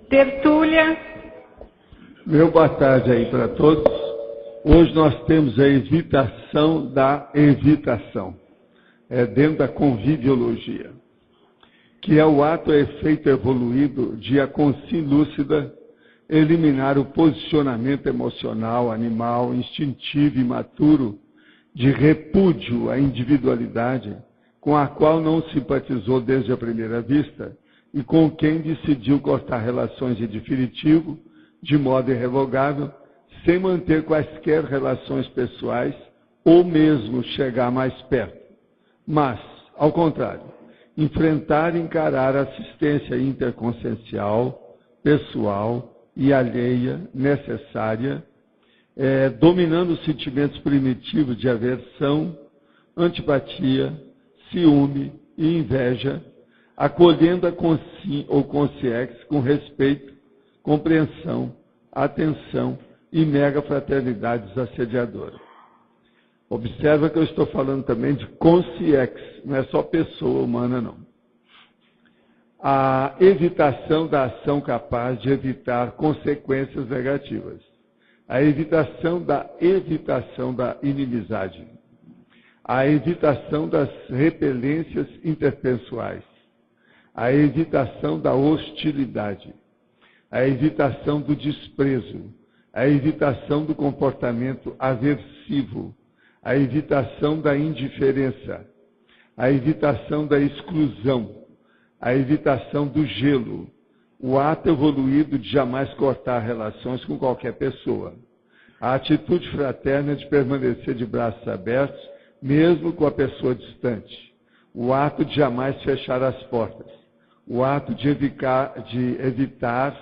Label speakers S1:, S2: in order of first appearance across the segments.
S1: Tertúlia.
S2: Meu boa tarde aí para todos. Hoje nós temos a evitação da evitação. Dentro da conviviologia, que é o ato efeito evoluído de a consciência lúcida eliminar o posicionamento emocional, animal, instintivo e imaturo de repúdio à individualidade com a qual não simpatizou desde a primeira vista e com quem decidiu cortar relações de definitivo, de modo irrevogável, sem manter quaisquer relações pessoais ou mesmo chegar mais perto. Mas, ao contrário, enfrentar e encarar a assistência interconsciencial, pessoal e alheia necessária, dominando os sentimentos primitivos de aversão, antipatia, ciúme e inveja, acolhendo a consciência com respeito, compreensão, atenção e mega fraternidade desassediadora. Observa que eu estou falando também de consciência, não é só pessoa humana, não. A evitação da ação capaz de evitar consequências negativas. A evitação da inimizade. A evitação das repelências interpessoais. A evitação da hostilidade. A evitação do desprezo. A evitação do comportamento aversivo. A evitação da indiferença, a evitação da exclusão, a evitação do gelo, o ato evoluído de jamais cortar relações com qualquer pessoa, a atitude fraterna de permanecer de braços abertos, mesmo com a pessoa distante, o ato de jamais fechar as portas, o ato de evitar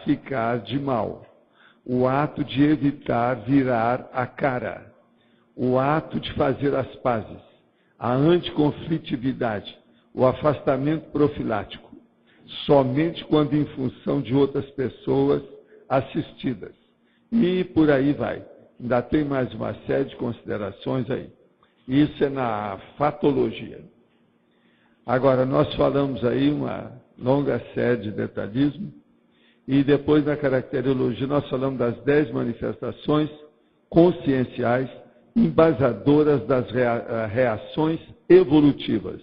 S2: ficar de mal, o ato de evitar virar a cara, o ato de fazer as pazes, a anticonflitividade, o afastamento profilático, somente quando em função de outras pessoas assistidas. E por aí vai. Ainda tem mais uma série de considerações aí. Isso é na fatologia. Agora, nós falamos aí uma longa série de detalhismo, e depois na caracterologia nós falamos das 10 manifestações conscienciais embasadoras das reações evolutivas,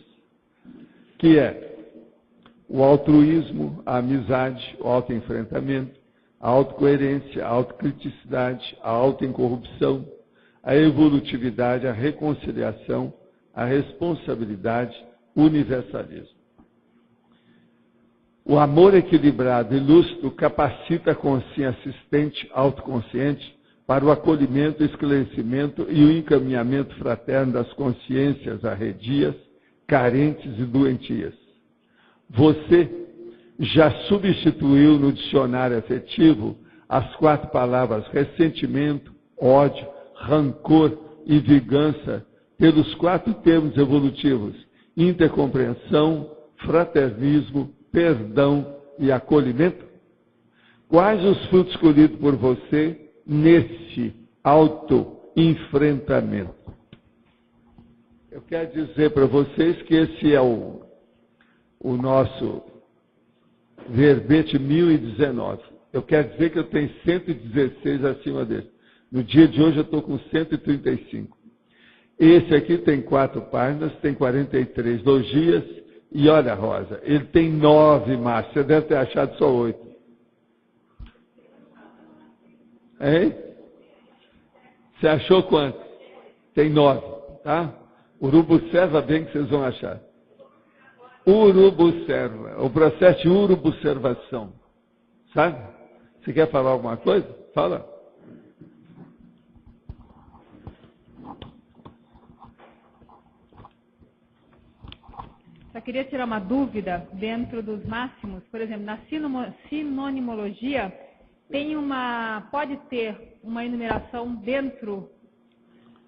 S2: que é o altruísmo, a amizade, o autoenfrentamento, a autocoerência, a autocriticidade, a autoincorrupção, a evolutividade, a reconciliação, a responsabilidade, o universalismo. O amor equilibrado e lúcido capacita a consciência assistente autoconsciente para o acolhimento, esclarecimento e o encaminhamento fraterno das consciências arredias, carentes e doentias. Você já substituiu no dicionário afetivo as 4 palavras ressentimento, ódio, rancor e vingança pelos 4 termos evolutivos: intercompreensão, fraternismo, perdão e acolhimento? Quais os frutos colhidos por você nesse auto-enfrentamento? Eu quero dizer para vocês que esse é o nosso verbete 1019. Eu quero dizer que eu tenho 116 acima dele. No dia de hoje eu estou com 135. Esse aqui tem 4 páginas, tem 43 logias, e olha, Rosa, ele tem 9 machos. Você deve ter achado só 8. Hein? Você achou quanto? Tem 9, tá? Urubucerva bem que vocês vão achar. Urubucerva, o processo de urubucervação. Sabe? Você quer falar alguma coisa? Fala.
S1: Só queria tirar uma dúvida dentro dos máximos. Por exemplo, na sinonimologia, pode ter uma enumeração dentro.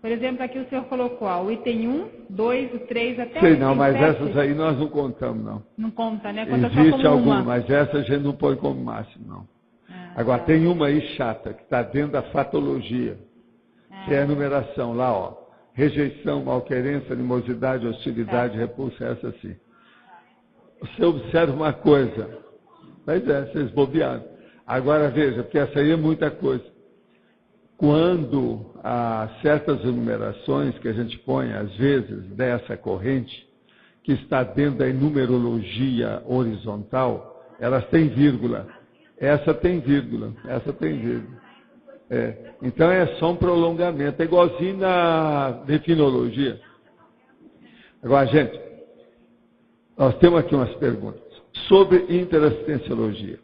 S1: Por exemplo, aqui o senhor colocou o item 1, 2, o 3, até o item 7.
S2: Não, mas essas aí nós não contamos, não.
S1: Não conta, né? Conta
S2: Existe
S1: só como
S2: alguma,
S1: uma.
S2: mas essa a gente não põe como máximo, não. Agora, tem uma aí chata, que está dentro da fatologia, que é a enumeração lá, ó. Rejeição, malquerência, animosidade, hostilidade, repulsa, essa sim. Você observa uma coisa, mas vocês bobearam. Agora veja, porque essa aí é muita coisa. Quando há certas enumerações que a gente põe, às vezes, dessa corrente, que está dentro da numerologia horizontal, elas têm vírgula. Essa tem vírgula, essa tem vírgula. Então é só um prolongamento, é igualzinho na definologia. Agora, gente, nós temos aqui umas perguntas sobre interassistenciologia.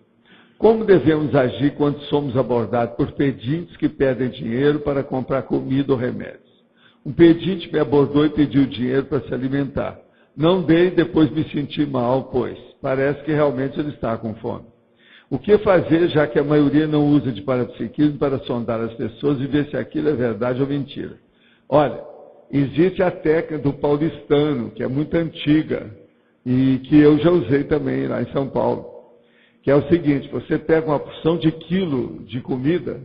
S2: Como devemos agir quando somos abordados por pedintes que pedem dinheiro para comprar comida ou remédios? Um pedinte me abordou e pediu dinheiro para se alimentar. Não dei e depois me senti mal, pois parece que realmente ele está com fome. O que fazer, já que a maioria não usa de parapsiquismo para sondar as pessoas e ver se aquilo é verdade ou mentira? Olha, existe a técnica do paulistano, que é muito antiga, e que eu já usei também lá em São Paulo. Que é o seguinte, você pega uma porção de quilo de comida,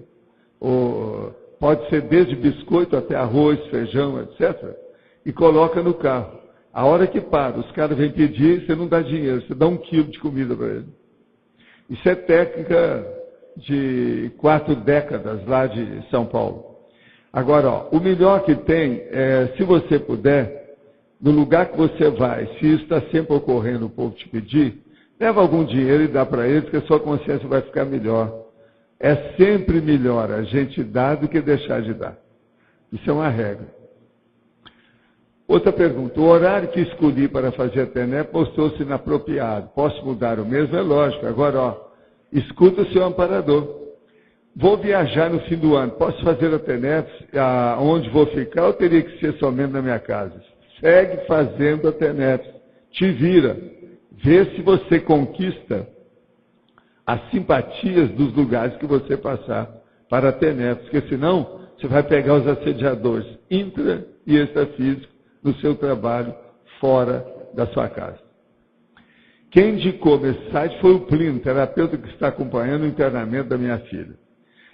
S2: ou pode ser desde biscoito até arroz, feijão, etc., e coloca no carro. A hora que para, os caras vêm pedir, você não dá dinheiro, você dá 1 quilo de comida para ele. Isso é técnica de 4 décadas lá de São Paulo. Agora, o melhor que tem é, se você puder, no lugar que você vai, se isso está sempre ocorrendo, o povo te pedir, leva algum dinheiro e dá para eles, que a sua consciência vai ficar melhor. É sempre melhor a gente dar do que deixar de dar. Isso é uma regra. Outra pergunta. O horário que escolhi para fazer a TENEP mostrou-se inapropriado. Posso mudar o mesmo? É lógico. Agora, escuta o seu amparador. Vou viajar no fim do ano. Posso fazer a TENEP onde vou ficar ou teria que ser somente na minha casa? Segue fazendo a TENEP. Te vira. Vê se você conquista as simpatias dos lugares que você passar para a TENEP, porque senão você vai pegar os assediadores intra e extrafísicos no seu trabalho fora da sua casa. Quem indicou esse site foi o Plínio, terapeuta que está acompanhando o internamento da minha filha.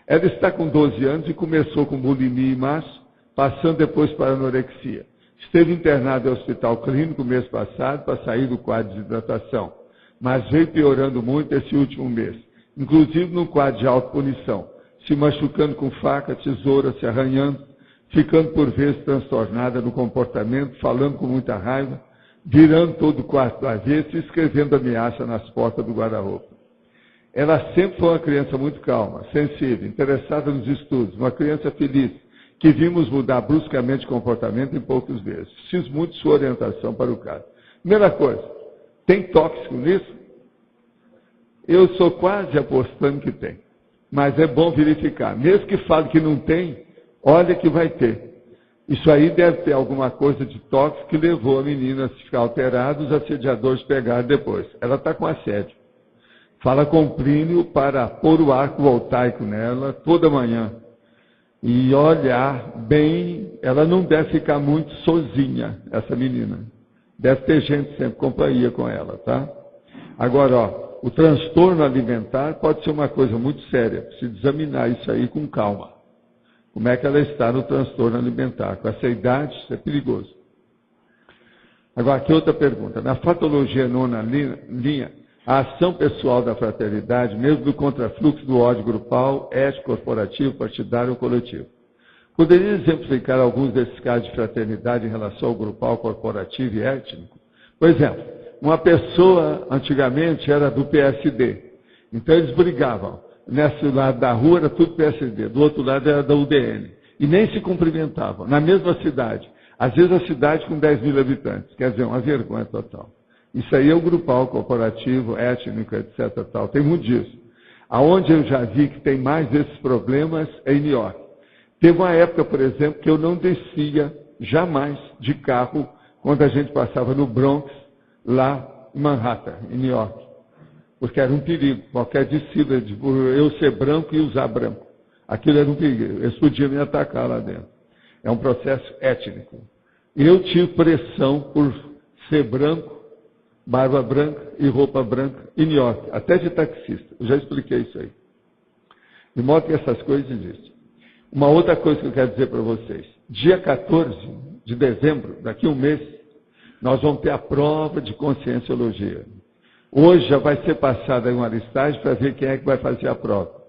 S2: Ela está com 12 anos e começou com bulimia em março, passando depois para anorexia. Esteve internado em hospital clínico mês passado para sair do quadro de desidratação, mas veio piorando muito esse último mês, inclusive no quadro de autopunição, se machucando com faca, tesoura, se arranhando, ficando por vezes transtornada no comportamento, falando com muita raiva, virando todo o quarto do avesso e escrevendo ameaça nas portas do guarda-roupa. Ela sempre foi uma criança muito calma, sensível, interessada nos estudos, uma criança feliz, que vimos mudar bruscamente de comportamento em poucos meses. Preciso muito de sua orientação para o caso. Primeira coisa, tem tóxico nisso? Eu sou quase apostando que tem, mas é bom verificar. Mesmo que fale que não tem, olha que vai ter. Isso aí deve ter alguma coisa de tóxico que levou a menina a ficar alterada, os assediadores pegaram depois. Ela está com assédio. Fala com o Plínio para pôr o arco voltaico nela toda manhã. E olhar bem, ela não deve ficar muito sozinha, essa menina. Deve ter gente sempre companhia com ela, tá? Agora, o transtorno alimentar pode ser uma coisa muito séria. Precisa examinar isso aí com calma. Como é que ela está no transtorno alimentar? Com essa idade, isso é perigoso. Agora, aqui outra pergunta. Na fatologia nona linha, a ação pessoal da fraternidade, mesmo do contrafluxo do ódio grupal, ético, corporativo, partidário ou coletivo. Poderia exemplificar alguns desses casos de fraternidade em relação ao grupal, corporativo e étnico? Por exemplo, uma pessoa antigamente era do PSD, então eles brigavam. Nesse lado da rua era tudo PSD, do outro lado era da UDN. E nem se cumprimentavam, na mesma cidade. Às vezes a cidade com 10 mil habitantes, quer dizer, uma vergonha total. Isso aí é o grupal, corporativo, étnico, etc. Tal. Tem muito disso. Aonde eu já vi que tem mais desses problemas é em New York. Teve uma época, por exemplo, que eu não descia jamais de carro quando a gente passava no Bronx, lá em Manhattan, em New York. Porque era um perigo. Qualquer descida, eu ser branco e usar branco. Aquilo era um perigo. Eles podiam me atacar lá dentro. É um processo étnico. Eu tive pressão por ser branco, barba branca e roupa branca em New York, até de taxista. Eu já expliquei isso aí. De modo que essas coisas existem. Uma outra coisa que eu quero dizer para vocês. Dia 14 de dezembro, daqui a um mês, nós vamos ter a prova de conscienciologia. Hoje já vai ser passada uma listagem para ver quem é que vai fazer a prova.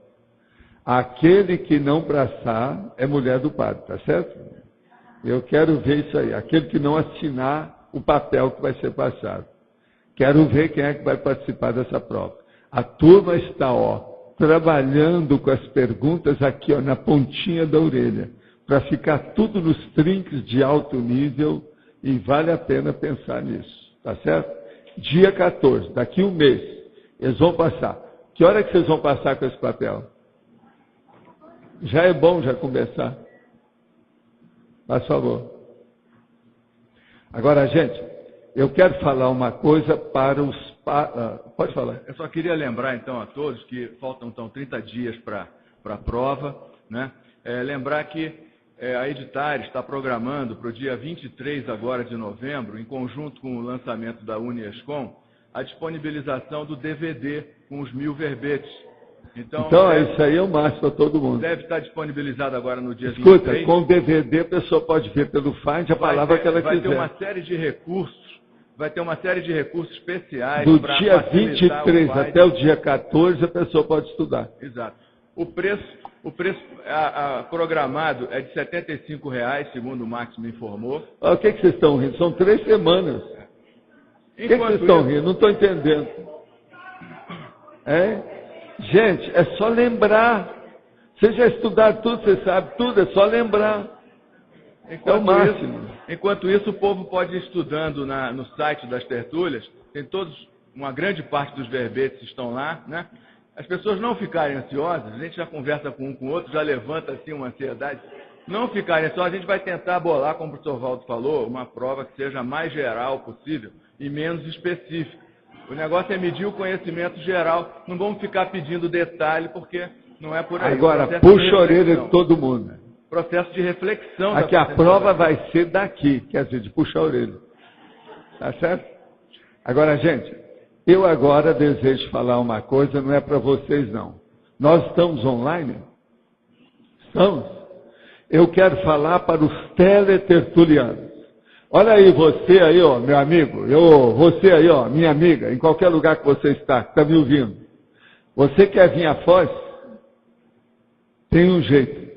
S2: Aquele que não passar é mulher do padre, tá certo? Eu quero ver isso aí. Aquele que não assinar o papel que vai ser passado. Quero ver quem é que vai participar dessa prova. A turma está, trabalhando com as perguntas aqui, na pontinha da orelha, para ficar tudo nos trinques de alto nível, e vale a pena pensar nisso, tá certo? Dia 14, daqui um mês, eles vão passar. Que hora que vocês vão passar com esse papel? Já é bom já começar. Faz favor. Agora, gente, eu quero falar uma coisa para os... pode falar.
S3: Eu só queria lembrar, então, a todos que faltam, então, 30 dias para a prova, né? Lembrar que a Editares está programando para o dia 23 agora de novembro, em conjunto com o lançamento da Uniescom, a disponibilização do DVD com os 1000 verbetes. Então
S2: isso aí é o máximo para todo mundo.
S3: Deve estar disponibilizado agora no dia 23.
S2: Escuta, com o DVD a pessoa pode ver pelo Find a palavra que ela quiser.
S3: Vai ter uma série de recursos, especiais.
S2: Do dia 23 até o dia 14 a pessoa pode estudar.
S3: Exato. O preço programado é de R$ 75,00, segundo o Max me informou.
S2: O que vocês estão rindo? São 3 semanas. O que vocês estão rindo? Não estou entendendo. Gente, é só lembrar. Vocês já estudaram tudo, você sabe tudo, é só lembrar. É o máximo.
S3: Enquanto isso, o povo pode ir estudando no site das tertúlias. Tem uma grande parte dos verbetes estão lá, né? As pessoas não ficarem ansiosas, a gente já conversa com um com o outro, já levanta assim uma ansiedade. Não ficarem ansiosas, a gente vai tentar bolar, como o professor Valdo falou, uma prova que seja mais geral possível e menos específica. O negócio é medir o conhecimento geral, não vamos ficar pedindo detalhe, porque não é por aí.
S2: Agora, puxa a orelha de todo mundo.
S3: Processo de reflexão.
S2: Aqui a prova vai ser daqui, quer dizer, de puxar a orelha. Tá certo? Agora, gente, eu agora desejo falar uma coisa, não é para vocês não. Nós estamos online? Estamos? Eu quero falar para os teletertulianos. Olha aí, você aí, meu amigo, você aí, minha amiga, em qualquer lugar que você está me ouvindo. Você quer vir a Foz? Tem um jeito.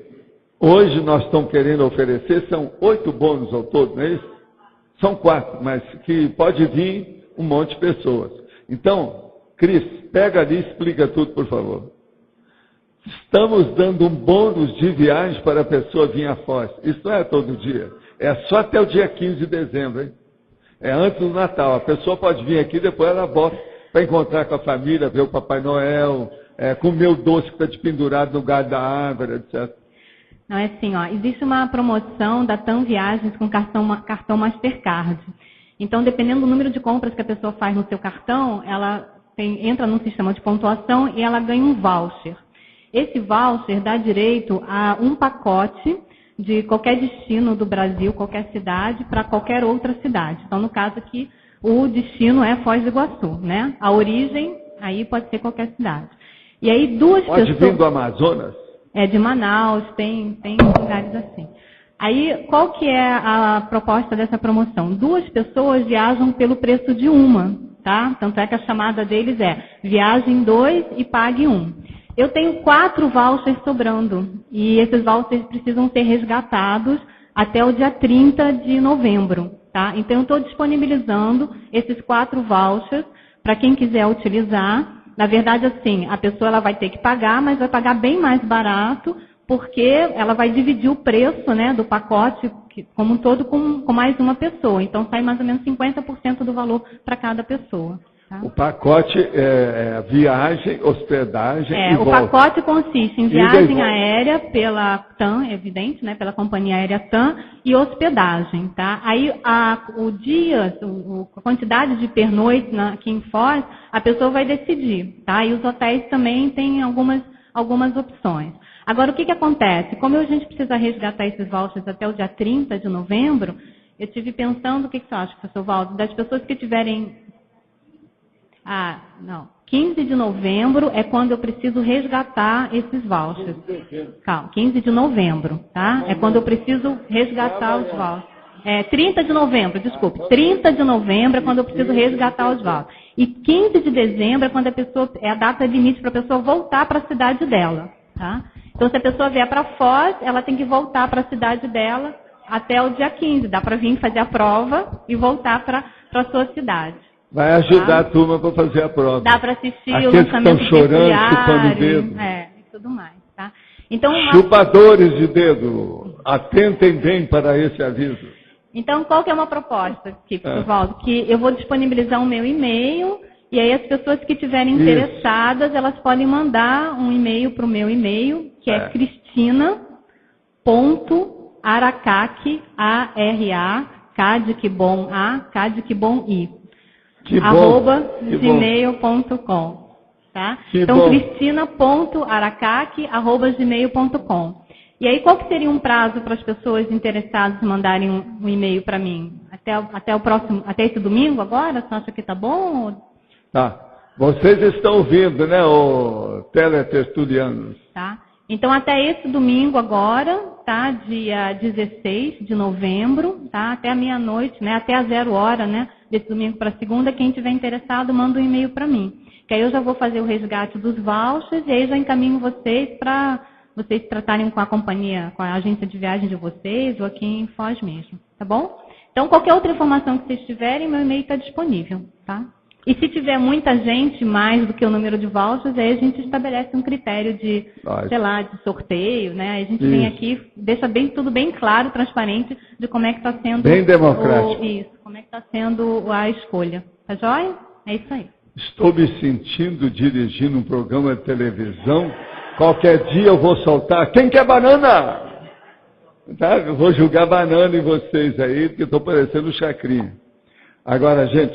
S2: Hoje nós estamos querendo oferecer, são 8 bônus ao todo, não é isso? São 4, mas que pode vir um monte de pessoas. Então, Cris, pega ali e explica tudo, por favor. Estamos dando um bônus de viagem para a pessoa vir a Foz. Isso não é todo dia. É só até o dia 15 de dezembro, hein? É antes do Natal. A pessoa pode vir aqui, depois ela volta para encontrar com a família, ver o Papai Noel, comer o doce que está pendurado no galho da árvore, etc.
S4: Não, é assim, existe uma promoção da TAM Viagens com cartão Mastercard. Então, dependendo do número de compras que a pessoa faz no seu cartão, ela entra num sistema de pontuação e ela ganha um voucher. Esse voucher dá direito a um pacote de qualquer destino do Brasil, qualquer cidade, para qualquer outra cidade. Então, no caso aqui, o destino é Foz do Iguaçu, né? A origem, aí pode ser qualquer cidade. E aí duas pessoas...
S2: Pode vir do Amazonas?
S4: De Manaus, tem lugares assim. Aí, qual que é a proposta dessa promoção? 2 pessoas viajam pelo preço de uma, tá? Tanto é que a chamada deles é viagem 2 e pague 1. Eu tenho 4 vouchers sobrando e esses vouchers precisam ser resgatados até o dia 30 de novembro, tá? Então, eu estou disponibilizando esses 4 vouchers para quem quiser utilizar. Na verdade, assim, a pessoa ela vai ter que pagar, mas vai pagar bem mais barato, porque ela vai dividir o preço, né, do pacote como um todo com mais uma pessoa. Então, sai mais ou menos 50% do valor para cada pessoa. Tá?
S2: O pacote é viagem, hospedagem e
S4: o
S2: volta.
S4: pacote consiste em viagem aérea pela TAM, evidente, né, pela companhia aérea TAM, e hospedagem. Tá? Aí, o dia, a quantidade de pernoites aqui em Foz, a pessoa vai decidir. Tá? E os hotéis também têm algumas opções. Agora, o que acontece? Como a gente precisa resgatar esses vouchers até o dia 30 de novembro, eu estive pensando, o que você acha, professor Valdo? Das pessoas que tiverem... 15 de novembro é quando eu preciso resgatar esses vouchers. Calma, 15 de novembro, tá? É quando eu preciso resgatar os vouchers. 30 de novembro, desculpe. 30 de novembro é quando eu preciso resgatar os vouchers. E 15 de dezembro é quando é a data limite para a pessoa voltar para a cidade dela. Tá? Então, se a pessoa vier para Foz, ela tem que voltar para a cidade dela até o dia 15. Dá para vir fazer a prova e voltar para a sua cidade.
S2: Vai ajudar a turma para fazer a prova.
S4: Dá para assistir
S2: Aqueles
S4: o lançamento
S2: que estão chorando, chupando o
S4: de
S2: dedo.
S4: e tudo mais. Tá? Então,
S2: Chupadores de dedo, atentem bem para esse aviso.
S4: Então, qual que é uma proposta, Valdo? Que eu vou disponibilizar o meu e-mail, e aí as pessoas que estiverem interessadas, elas podem mandar um e-mail para o meu e-mail, que é cristina.aracaki, A-R-A-K de que bom A, K de que bom I, @gmail.com. Tá? Então, cristina.aracaki@gmail.com. E aí, qual que seria um prazo para as pessoas interessadas mandarem um e-mail para mim? Até esse domingo agora? Você acha que tá bom?
S2: Tá. Vocês estão ouvindo, né, o teletertulianos?
S4: Tá. Então, até esse domingo agora, tá? Dia 16 de novembro, tá? Até a meia-noite, né? Até a 0 hora, né? Desse domingo para segunda, quem tiver interessado, manda um e-mail para mim. Que aí eu já vou fazer o resgate dos vouchers e aí já encaminho vocês para vocês tratarem com a companhia, com a agência de viagem de vocês ou aqui em Foz mesmo, tá bom? Então, qualquer outra informação que vocês tiverem, meu e-mail está disponível, tá? E se tiver muita gente, mais do que o número de vouchers, aí a gente estabelece um critério de, sei lá, de sorteio, né? Aí a gente vem aqui, deixa tudo bem claro, transparente, de como é que está sendo...
S2: Bem democrático.
S4: Como é que está sendo a escolha. Tá joia? É isso aí.
S2: Estou me sentindo dirigindo um programa de televisão. Qualquer dia eu vou soltar. Quem quer banana? Tá? Eu vou jogar banana em vocês aí, porque estou parecendo um chacrinha. Agora, gente,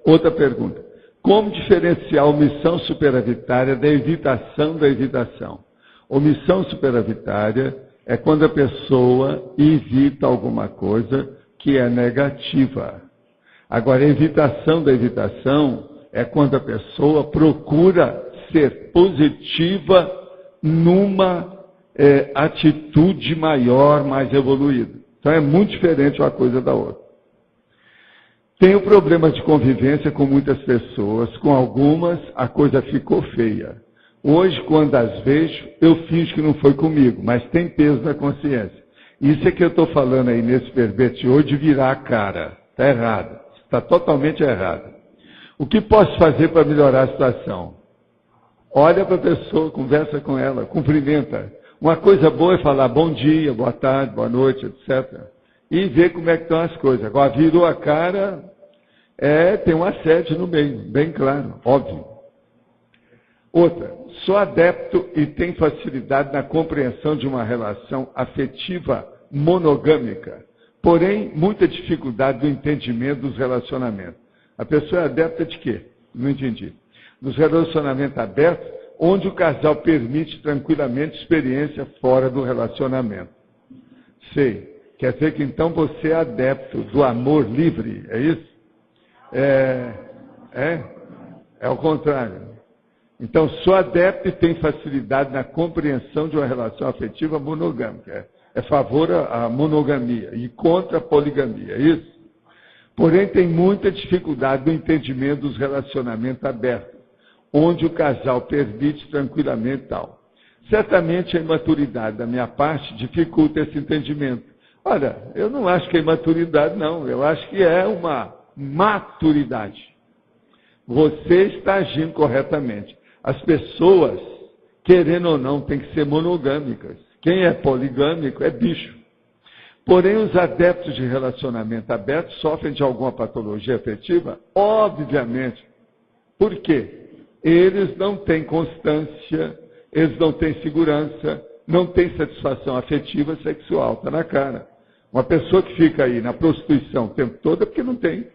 S2: outra pergunta. Como diferenciar a omissão superavitária da evitação da evitação? Omissão superavitária é quando a pessoa evita alguma coisa que é negativa. Agora, a evitação da evitação é quando a pessoa procura ser positiva numa atitude maior, mais evoluída. Então é muito diferente uma coisa da outra. Tenho problemas de convivência com muitas pessoas, com algumas a coisa ficou feia. Hoje, quando as vejo, eu finjo que não foi comigo, mas tem peso na consciência. Isso é que eu estou falando aí nesse verbete hoje de virar a cara. Está errado. Está totalmente errado. O que posso fazer para melhorar a situação? Olha para a pessoa, conversa com ela, cumprimenta. Uma coisa boa é falar bom dia, boa tarde, boa noite, etc. E ver como é que estão as coisas. Agora, virou a cara, tem um assédio no meio, bem claro, óbvio. Outra, sou adepto e tenho facilidade na compreensão de uma relação afetiva monogâmica, porém, muita dificuldade no entendimento dos relacionamentos. A pessoa é adepta de quê? Não entendi. Dos relacionamentos abertos, onde o casal permite tranquilamente experiência fora do relacionamento. Sei. Quer dizer que então você é adepto do amor livre, é isso? É o contrário. Então, sou adepto e tenho facilidade na compreensão de uma relação afetiva monogâmica. É favor à monogamia e contra a poligamia, é isso? Porém, tem muita dificuldade no entendimento dos relacionamentos abertos, onde o casal permite tranquilamente tal. Certamente a imaturidade da minha parte dificulta esse entendimento. Olha, eu não acho que é imaturidade, não. Eu acho que é uma maturidade. Você está agindo corretamente. As pessoas, querendo ou não, têm que ser monogâmicas. Quem é poligâmico é bicho. Porém, os adeptos de relacionamento aberto sofrem de alguma patologia afetiva? Obviamente. Por quê? Eles não têm constância, eles não têm segurança, não têm satisfação afetiva sexual. Está na cara. Uma pessoa que fica aí na prostituição o tempo todo é porque não tem.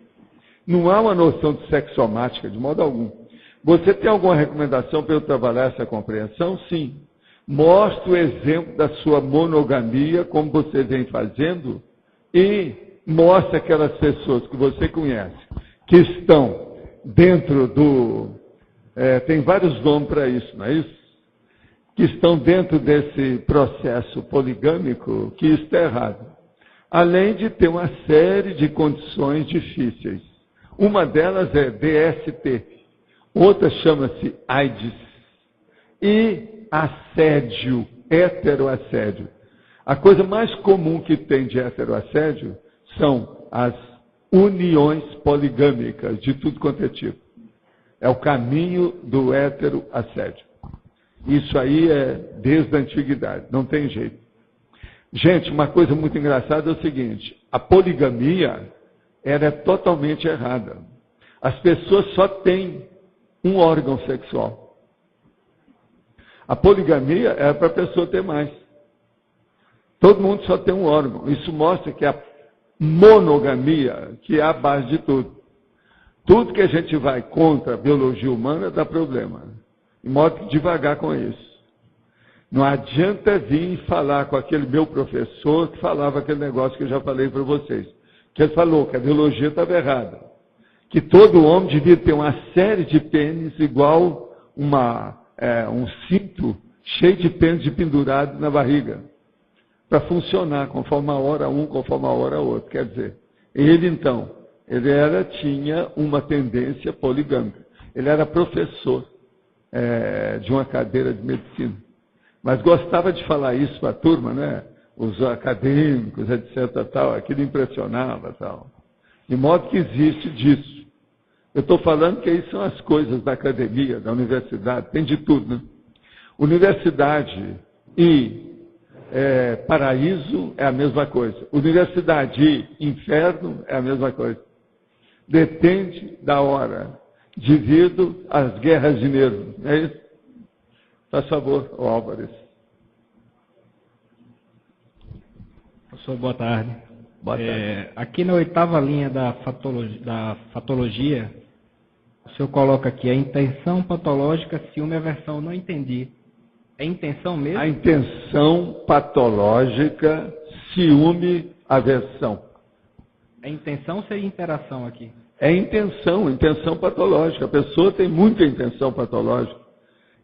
S2: Não há uma noção de sexomática, de modo algum. Você tem alguma recomendação para eu trabalhar essa compreensão? Sim. Mostre o exemplo da sua monogamia, como você vem fazendo, e mostre aquelas pessoas que você conhece, que estão dentro do... tem vários nomes para isso, não é isso? Que estão dentro desse processo poligâmico, que isso está errado. Além de ter uma série de condições difíceis. Uma delas é DST, outra chama-se AIDS e assédio, heteroassédio. A coisa mais comum que tem de heteroassédio são as uniões poligâmicas de tudo quanto é tipo. É o caminho do heteroassédio. Isso aí é desde a antiguidade, não tem jeito. Gente, uma coisa muito engraçada é o seguinte, a poligamia era totalmente errada. As pessoas só têm um órgão sexual. A poligamia é para a pessoa ter mais. Todo mundo só tem um órgão. Isso mostra que a monogamia, que é a base de tudo. Tudo que a gente vai contra a biologia humana dá problema. De modo que devagar com isso. Não adianta vir falar com aquele meu professor que falava aquele negócio que eu já falei para vocês. Que ele falou que a biologia estava errada. Que todo homem devia ter uma série de pênis igual um cinto cheio de pênis pendurado na barriga. Para funcionar conforme a hora um, conforme a hora outro. Quer dizer, ele então, tinha uma tendência poligâmica. Ele era professor de uma cadeira de medicina. Mas gostava de falar isso para a turma, né? Os acadêmicos, etc. Tal, aquilo impressionava. Tal. De modo que existe disso. Eu estou falando que aí são as coisas da academia, da universidade, tem de tudo, né? Universidade e paraíso é a mesma coisa. Universidade e inferno é a mesma coisa. Depende da hora, devido às guerras de nervo. É isso? Faz favor, Álvares.
S5: Professor, boa tarde.
S2: Boa tarde.
S5: Aqui na 8ª linha da fatologia, o senhor coloca aqui a intenção patológica, ciúme e aversão. Não entendi. É intenção mesmo?
S2: A intenção patológica, ciúme, aversão.
S5: É intenção ou seria interação aqui?
S2: É intenção patológica. A pessoa tem muita intenção patológica.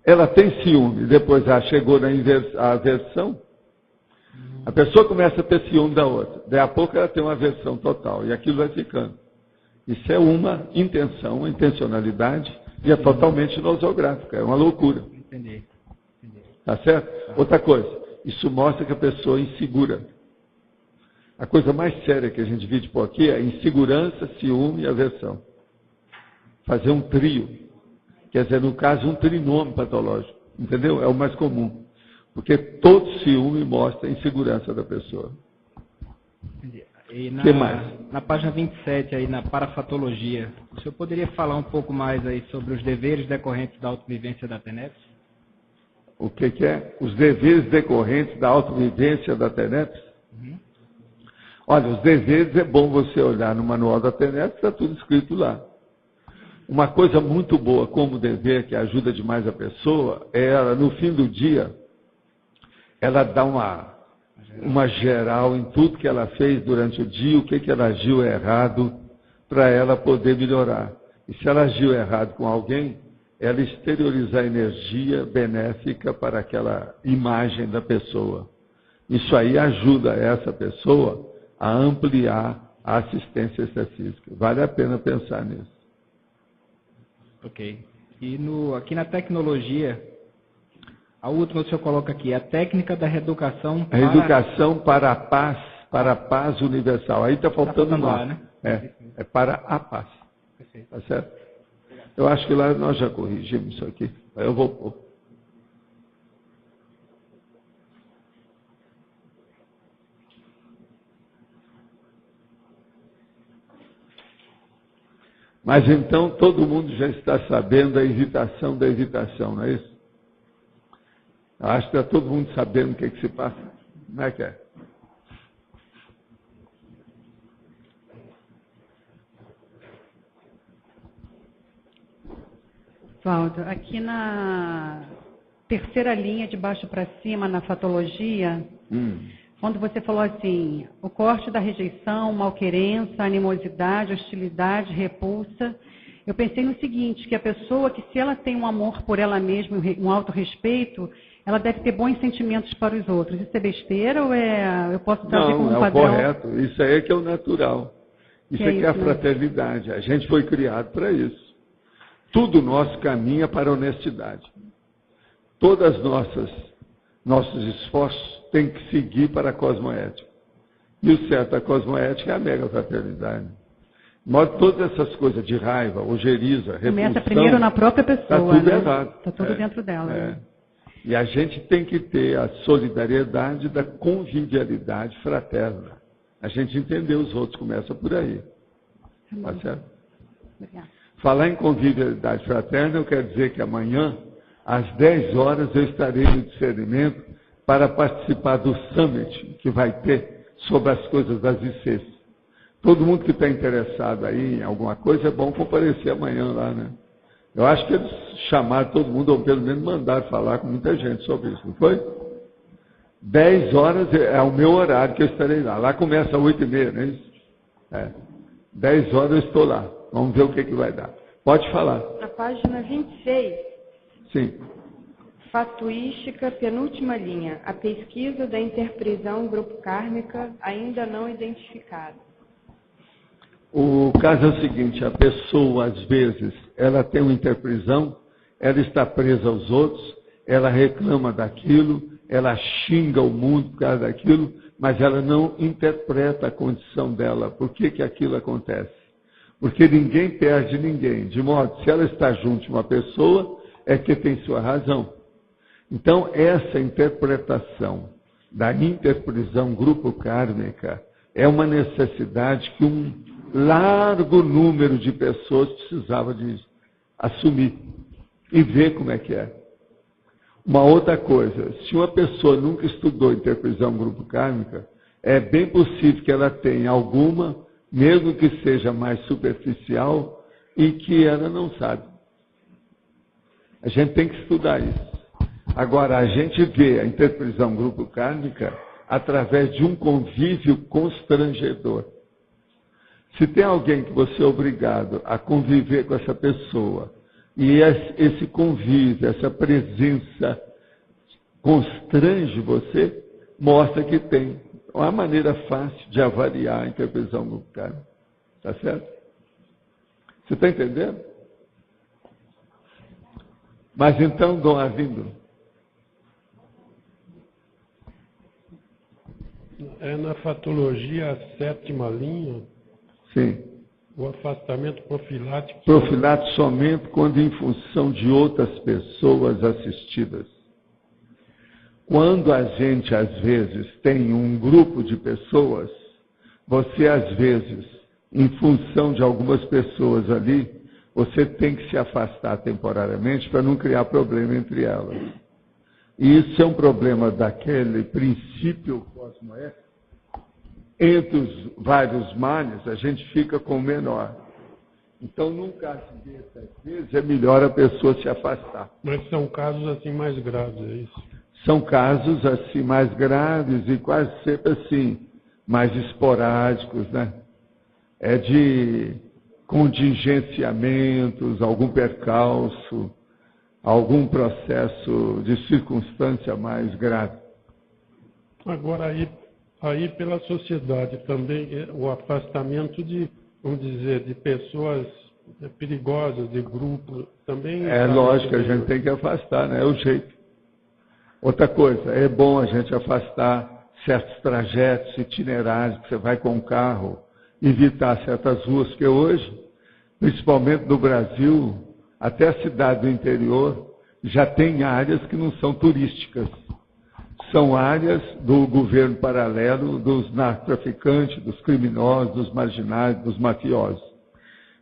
S2: Ela tem ciúme, depois chegou na aversão. A pessoa começa a ter ciúme da outra. Daí a pouco ela tem uma aversão total. E aquilo vai ficando. Isso é uma intenção, uma intencionalidade, e é totalmente nosográfica. É uma loucura.
S5: Entendi.
S2: Tá certo? Outra coisa, isso mostra que a pessoa é insegura. A coisa mais séria que a gente divide por aqui é insegurança, ciúme e aversão. Fazer um trio. Quer dizer, no caso, um trinômio patológico. Entendeu? É o mais comum. Porque todo ciúme mostra a insegurança da pessoa.
S5: E
S2: que mais?
S5: Na página 27, aí, na parafatologia, o senhor poderia falar um pouco mais aí sobre os deveres decorrentes da autovivência da TENEPS?
S2: O que é? Os deveres decorrentes da autovivência da TENEPS?
S5: Uhum.
S2: Olha, os deveres é bom você olhar no manual da TENEPS, está tudo escrito lá. Uma coisa muito boa como dever, que ajuda demais a pessoa, é ela, no fim do dia, ela dá uma geral em tudo que ela fez durante o dia, o que ela agiu errado, para ela poder melhorar. E se ela agiu errado com alguém, ela exteriorizar energia benéfica para aquela imagem da pessoa. Isso aí ajuda essa pessoa a ampliar a assistência extrafísica. Vale a pena pensar nisso.
S5: Ok. E aqui na tecnologia, a última o senhor coloca aqui, a técnica da reeducação
S2: para... A educação para a paz universal. Aí está faltando lá, né? É para a paz. Perfeito. Tá certo? Eu acho que lá nós já corrigimos isso aqui. Eu vou pôr. Mas então todo mundo já está sabendo da evitação, não é isso? Eu acho que está todo mundo sabendo o que se passa. Como é que é?
S6: Valdo, aqui na terceira linha, de baixo para cima, na fatologia, quando você falou assim, o corte da rejeição, malquerença, animosidade, hostilidade, repulsa, eu pensei no seguinte, que a pessoa que se ela tem um amor por ela mesma, um autorrespeito, ela deve ter bons sentimentos para os outros. Isso é besteira ou eu posso trazer como um padrão?
S2: Não, é o correto. Isso aí é que é o natural. Isso aqui é a fraternidade. A gente foi criado para isso. Tudo nosso caminha para a honestidade. Todas nossos esforços têm que seguir para a cosmoética. E o certo da cosmoética é a mega fraternidade. De modo que todas essas coisas de raiva, ojeriza, repulsão...
S6: Começa primeiro na própria pessoa,
S2: está tudo
S6: né?
S2: errado.
S6: Está tudo dentro dela. Né?
S2: E a gente tem que ter a solidariedade da convivialidade fraterna. A gente entender os outros, começa por aí. Tá certo?
S6: Obrigada.
S2: Falar em convivialidade fraterna, eu quero dizer que amanhã, às 10 horas, eu estarei no discernimento para participar do summit que vai ter sobre as coisas das ICs. Todo mundo que está interessado aí em alguma coisa, é bom comparecer amanhã lá, né? Eu acho que eles chamaram todo mundo, ou pelo menos mandaram falar com muita gente sobre isso, não foi? 10 horas é o meu horário que eu estarei lá. Lá começa às 8h30, não é isso? 10 horas eu estou lá. Vamos ver o que vai dar. Pode falar.
S7: Na página 26.
S2: Sim.
S7: Fatuística, penúltima linha. A pesquisa da interprisão grupo kármica ainda não identificada.
S2: O caso é o seguinte, a pessoa, às vezes, ela tem uma interprisão, ela está presa aos outros, ela reclama daquilo, ela xinga o mundo por causa daquilo, mas ela não interpreta a condição dela. Por que aquilo acontece? Porque ninguém perde ninguém. De modo que se ela está junto de uma pessoa, é que tem sua razão. Então, essa interpretação da interprisão grupo kármica é uma necessidade que um largo número de pessoas precisava de assumir e ver como é que é. Uma outra coisa, se uma pessoa nunca estudou interprisão grupo kármica, é bem possível que ela tenha alguma, mesmo que seja mais superficial, e que ela não sabe. A gente tem que estudar isso. Agora, a gente vê a interprisão grupo kármica através de um convívio constrangedor. Se tem alguém que você é obrigado a conviver com essa pessoa, e esse convívio, essa presença constrange você, mostra que tem uma maneira fácil de avaliar a interpretação do cara. Tá certo? Você está entendendo? Mas então, Dom Arlindo.
S8: É na fatologia, a 7ª linha.
S2: Sim.
S8: O afastamento profilático.
S2: Profilático somente quando em função de outras pessoas assistidas. Quando a gente, às vezes, tem um grupo de pessoas, você, às vezes, em função de algumas pessoas ali, você tem que se afastar temporariamente para não criar problema entre elas. E isso é um problema daquele princípio cosmoético. Entre os vários males, a gente fica com o menor. Então, num caso desse, às vezes, é melhor a pessoa se afastar.
S8: Mas são casos assim mais graves, é isso?
S2: São casos assim mais graves e quase sempre assim, mais esporádicos, né? É de contingenciamentos, algum percalço, algum processo de circunstância mais grave.
S8: Agora, aí pela sociedade também, o afastamento de, vamos dizer, de pessoas perigosas, de grupos, também...
S2: É lógico, a gente tem que afastar, né? É o jeito. Outra coisa, é bom a gente afastar certos trajetos, itinerários, que você vai com o carro, evitar certas ruas, porque hoje, principalmente no Brasil, até a cidade do interior, já tem áreas que não são turísticas. São áreas do governo paralelo, dos narcotraficantes, dos criminosos, dos marginais, dos mafiosos.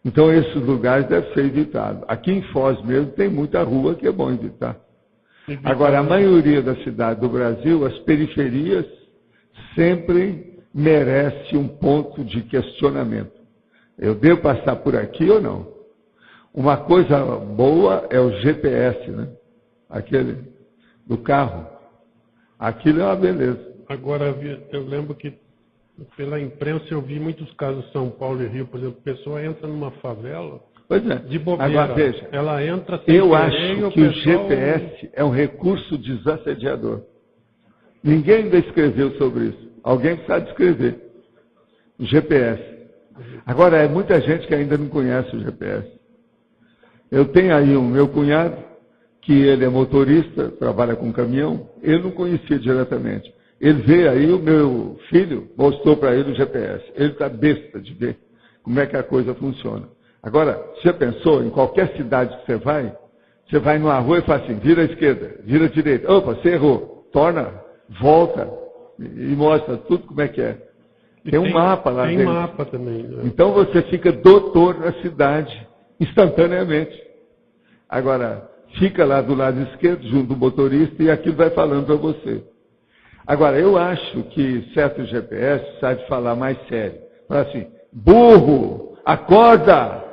S2: Então, esses lugares devem ser evitados. Aqui em Foz mesmo tem muita rua que é bom evitar. Agora, a maioria da cidade do Brasil, as periferias, sempre merece um ponto de questionamento. Eu devo passar por aqui ou não? Uma coisa boa é o GPS, né? Aquele do carro. Aquilo é uma beleza.
S8: Agora, eu lembro que pela imprensa eu vi muitos casos em São Paulo e Rio, por exemplo, a pessoa entra numa favela,
S2: pois é.
S8: de bobeira.
S2: Agora, veja,
S8: ela entra sem
S2: eu
S8: querer,
S2: acho que o GPS é um recurso desassediador. Ninguém ainda escreveu sobre isso. Alguém precisa descrever. O GPS. Agora, é muita gente que ainda não conhece o GPS. Eu tenho aí um meu cunhado, que ele é motorista, trabalha com caminhão, ele não conhecia diretamente. Ele veio aí, o meu filho mostrou para ele o GPS. Ele está besta de ver como é que a coisa funciona. Agora, você pensou, em qualquer cidade que você vai numa rua e fala assim, vira à esquerda, vira à direita. Opa, você errou. Torna, volta e mostra tudo como é que é. Tem um mapa lá dentro.
S8: Tem mapa também. Né?
S2: Então você fica doutor na cidade, instantaneamente. Agora, fica lá do lado esquerdo, junto do motorista, e aquilo vai falando para você. Agora, eu acho que certo GPS sabe falar mais sério. Fala assim, burro, acorda!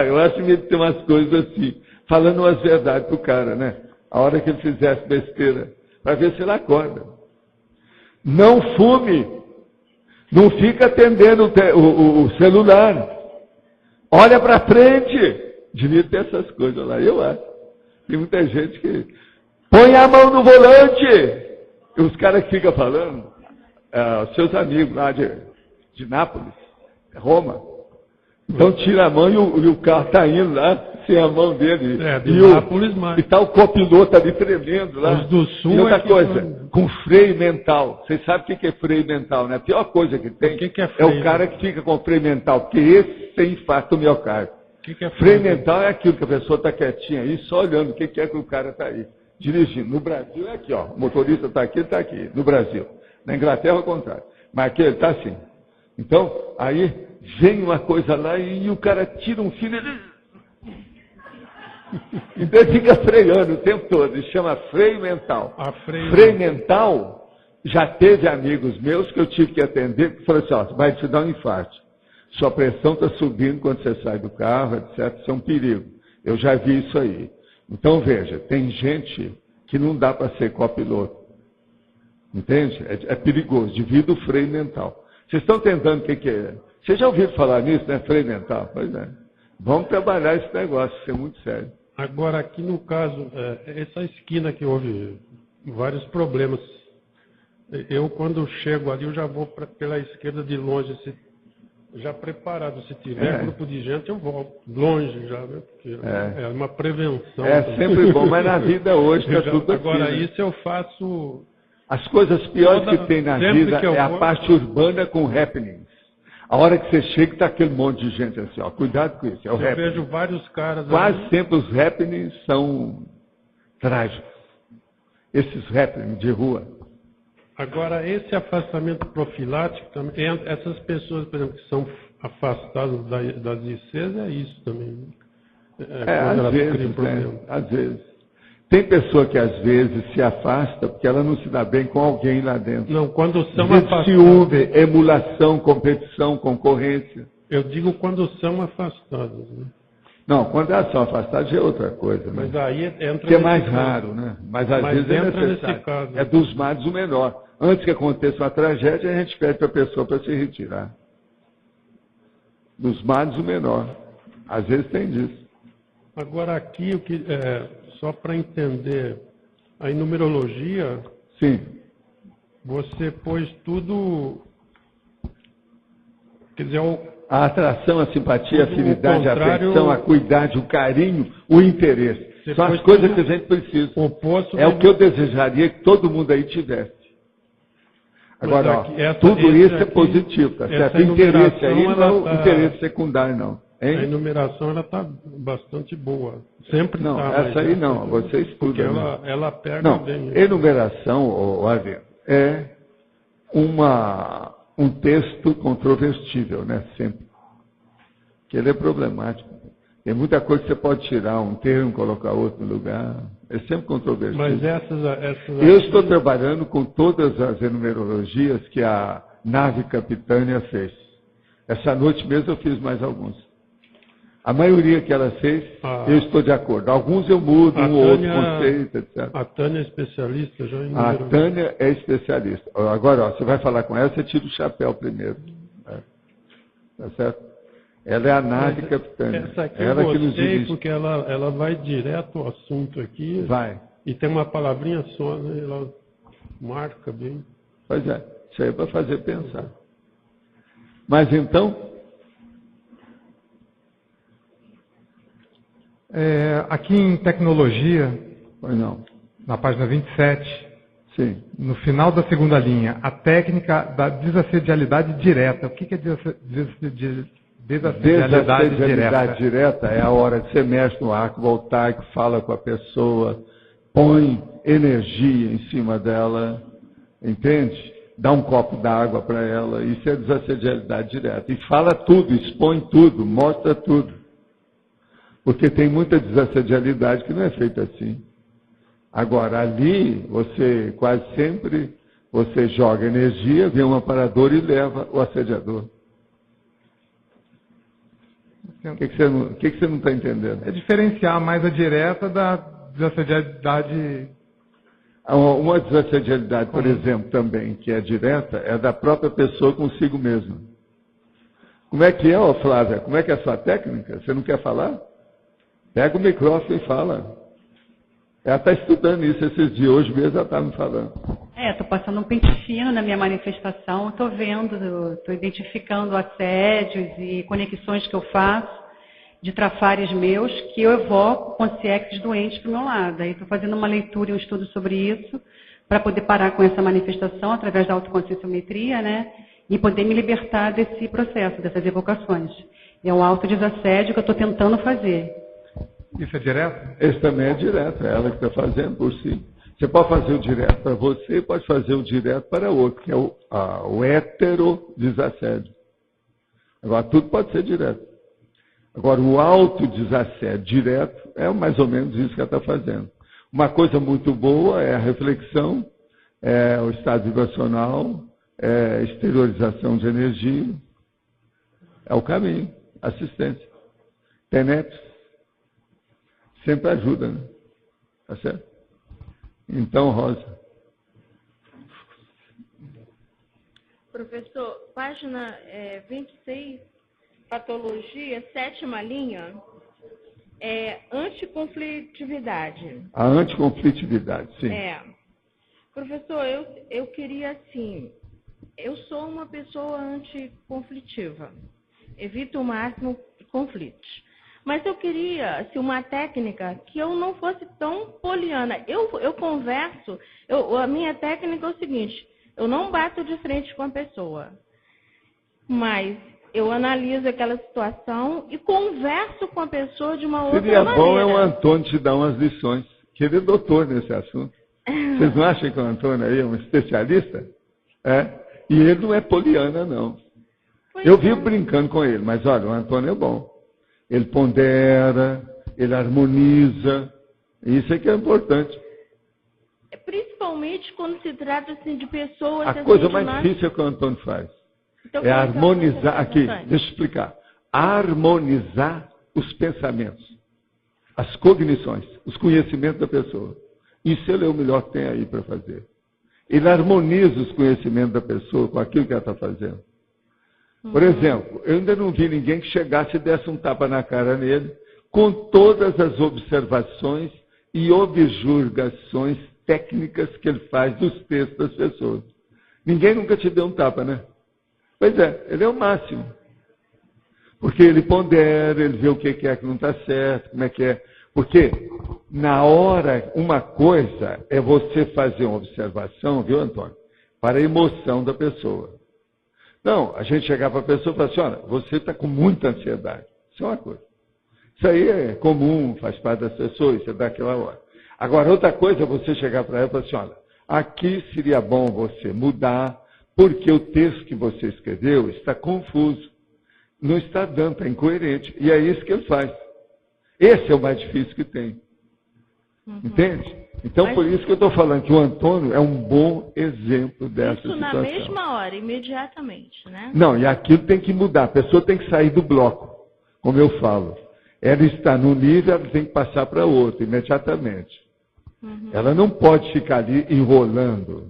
S2: Eu acho que ele tem umas coisas assim, falando umas verdades pro cara, né? A hora que ele fizesse besteira, para ver se ele acorda. Não fume! Não fica atendendo o celular. Olha para frente. Devia ter essas coisas lá, eu acho. Tem muita gente que põe a mão no volante. E os caras que ficam falando, seus amigos lá de Nápoles, Roma. Então tira a mão e o carro está indo lá sem a mão dele.
S8: Nápoles mais.
S2: E está o copiloto ali tremendo lá.
S8: Os do Sul
S2: e outra coisa, com freio mental. Vocês sabem o que é freio mental, né? A pior coisa que tem
S8: que é
S2: o cara que fica com freio mental, porque esse tem infarto miocárdio.
S8: Que é
S2: freio mental é aquilo que a pessoa está quietinha aí, só olhando o que é que o cara está aí, dirigindo. No Brasil é aqui, ó. O motorista está aqui, ele está aqui. No Brasil. Na Inglaterra é o contrário. Mas aqui ele está assim. Então, aí vem uma coisa lá e o cara tira um fio e então ele fica freando o tempo todo. Ele chama freio mental. Freio mental, já teve amigos meus que eu tive que atender, que falaram assim, ó, vai te dar um infarto. Sua pressão está subindo quando você sai do carro, etc. Isso é um perigo. Eu já vi isso aí. Então, veja, tem gente que não dá para ser copiloto. Entende? É perigoso, devido ao freio mental. Vocês estão tentando o que é? Vocês já ouviram falar nisso, né? Freio mental? Pois é. Vamos trabalhar esse negócio, isso é muito sério.
S8: Agora, aqui no caso, essa esquina que houve vários problemas. Eu, quando chego ali, eu já vou pela esquerda de longe, já preparado. Se tiver grupo de gente, eu volto longe já, né? Porque é uma prevenção.
S2: É sempre bom, mas na vida hoje está tudo assim.
S8: Agora, isso eu faço...
S2: As coisas piores que tem na vida é a parte urbana com happenings. A hora que você chega, está aquele monte de gente assim, ó, cuidado com isso, é o happening.
S8: Eu vejo vários caras...
S2: Quase sempre os happenings são trágicos. Esses happenings de rua.
S8: Agora, esse afastamento profilático também, essas pessoas, por exemplo, que são afastadas das ICs, é isso também.
S2: Às vezes. Tem pessoa que às vezes se afasta porque ela não se dá bem com alguém lá dentro.
S8: Não, quando são afastadas.
S2: Ciúme, emulação, competição, concorrência.
S8: Eu digo quando são afastadas. Né?
S2: Não, quando elas são afastadas já é outra coisa. Né?
S8: Mas aí entra.
S2: Que é mais raro, né? Mas às vezes é necessário.
S8: Nesse caso.
S2: É dos males o menor. Antes que aconteça uma tragédia, a gente pede para a pessoa para se retirar. Dos males o menor. Às vezes tem disso.
S8: Agora aqui, só para entender, a numerologia,
S2: sim,
S8: você pôs tudo, quer dizer,
S2: a atração, a simpatia, a afinidade, a afeição, a cuidado, o carinho, o interesse. São as coisas que a gente precisa. É o que eu desejaria que todo mundo aí tivesse. Agora, tudo isso é positivo, tá certo? Interesse aí não é interesse secundário, não. Hein?
S8: A enumeração ela está bastante boa. Sempre
S2: não,
S8: tá,
S2: essa aí não, você estuda.
S8: Porque ela pega
S2: não,
S8: bem.
S2: Enumeração, Ávila, é um texto controvertível, né? Sempre. Que ele é problemático. Tem muita coisa que você pode tirar um termo, colocar outro no lugar. É sempre controvertido.
S8: Mas
S2: eu estou trabalhando com todas as enumerologias que a nave Capitânia fez. Essa noite mesmo eu fiz mais alguns. A maioria que ela fez, eu estou de acordo. Alguns eu mudo, outro conceito, etc.
S8: A Tânia é especialista já em
S2: A Tânia é especialista. Agora, ó, você vai falar com ela, você tira o chapéu primeiro. Tá certo? Ela é a nave Capitânia.
S8: Essa aqui
S2: ela
S8: eu
S2: que nos
S8: gostei
S2: dirige.
S8: porque ela vai direto ao assunto aqui.
S2: Vai.
S8: E tem uma palavrinha só, né? Ela marca bem.
S2: Pois é, isso aí é para fazer pensar. Mas então,
S9: Aqui em tecnologia,
S2: Pois não.
S9: na página 27,
S2: Sim.
S9: no final da segunda linha, a técnica da desassedialidade direta. O que é desassedialidade
S2: direta é a hora que você mexe no arco voltaico, fala com a pessoa, põe energia em cima dela, entende? Dá um copo d'água para ela, isso é desassedialidade direta. E fala tudo, expõe tudo, mostra tudo. Porque tem muita desassedialidade que não é feita assim. Agora, ali, você quase sempre, você joga energia, vem um aparador e leva o assediador. O que você não está entendendo?
S9: É diferenciar mais a direta da desassedialidade.
S2: Uma desassedialidade, por exemplo, também, que é direta, é da própria pessoa consigo mesma. Como é que é, ó, Flávia? Como é que é a sua técnica? Você não quer falar? Pega o microfone e fala. Ela está estudando isso esses dias, hoje mesmo ela está me falando.
S6: Estou passando um pente fino na minha manifestação, estou vendo, estou identificando assédios e conexões que eu faço de trafares meus, que eu evoco consciências doentes para o meu lado. Aí estou fazendo uma leitura e um estudo sobre isso, para poder parar com essa manifestação através da autoconscienciometria, né? E poder me libertar desse processo, dessas evocações. É um autodesassédio que eu estou tentando fazer.
S9: Isso é direto?
S2: Esse também é direto, é ela que está fazendo por si. Você pode fazer o direto para você, pode fazer o direto para outro, que é o heterodesassédio. Agora, tudo pode ser direto. Agora, o autodesassédio direto é mais ou menos isso que ela está fazendo. Uma coisa muito boa é a reflexão, é o estado vibracional, é a exteriorização de energia, é o caminho, assistência. Penetre. Sempre ajuda, né? Tá certo? Então, Rosa.
S10: Professor, página 26, patologia, 7ª linha, anticonflitividade.
S2: A anticonflitividade, sim.
S10: Professor, eu queria assim, eu sou uma pessoa anticonflitiva, evito o máximo conflitos. Mas eu queria assim, uma técnica que eu não fosse tão poliana. Eu converso, a minha técnica é o seguinte, eu não bato de frente com a pessoa, mas eu analiso aquela situação e converso com a pessoa de uma outra maneira.
S2: Seria bom o Antônio te dar umas lições, que ele é doutor nesse assunto. Vocês não acham que o Antônio aí é um especialista? E ele não é poliana, não. Eu vivo brincando com ele, mas olha, o Antônio é bom. Ele pondera, ele harmoniza, isso é que é importante.
S10: Principalmente quando se trata assim, de pessoas...
S2: A coisa mais difícil é o que o Antônio faz. Então, é harmonizar, aqui, deixa eu explicar. Harmonizar os pensamentos, as cognições, os conhecimentos da pessoa. Isso ele é o melhor que tem aí para fazer. Ele harmoniza os conhecimentos da pessoa com aquilo que ela está fazendo. Por exemplo, eu ainda não vi ninguém que chegasse e desse um tapa na cara nele, com todas as observações e objurgações técnicas que ele faz dos textos das pessoas. Ninguém nunca te deu um tapa, né? Pois é, ele é o máximo. Porque ele pondera, ele vê o que é que não está certo, como é que é. Porque, na hora, uma coisa é você fazer uma observação, viu, Antônio? Para a emoção da pessoa. Não, a gente chegar para a pessoa e falar assim, olha, você está com muita ansiedade. Isso é uma coisa. Isso aí é comum, faz parte das pessoas, isso é daquela hora. Agora, outra coisa é você chegar para ela e falar assim, olha, aqui seria bom você mudar, porque o texto que você escreveu está confuso. Não está dando, está incoerente. E é isso que ele faz. Esse é o mais difícil que tem. Entende? Então, por isso que eu estou falando que o Antônio é um bom exemplo dessa situação.
S10: Isso na mesma hora, imediatamente, né?
S2: Não, e aquilo tem que mudar. A pessoa tem que sair do bloco, como eu falo. Ela está num nível, ela tem que passar para outro, imediatamente. Ela não pode ficar ali enrolando,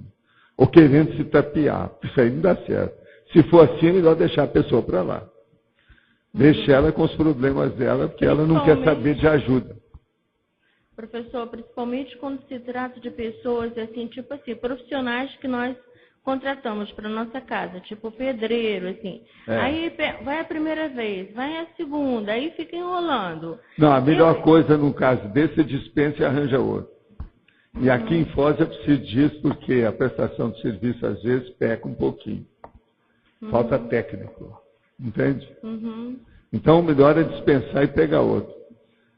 S2: ou querendo se tapear. Isso aí não dá certo. Se for assim, é melhor deixar a pessoa para lá. Deixe ela com os problemas dela, porque ela não quer saber de ajuda.
S10: Professor, principalmente quando se trata de pessoas assim, tipo assim, profissionais que nós contratamos para nossa casa, tipo pedreiro, assim. Aí vai a primeira vez, vai a segunda, aí fica enrolando.
S2: Não, a melhor coisa num caso desse é dispensa e arranja outro. E aqui em Foz eu preciso disso porque a prestação de serviço às vezes peca um pouquinho. Falta técnico, entende? Então o melhor é dispensar e pegar outro.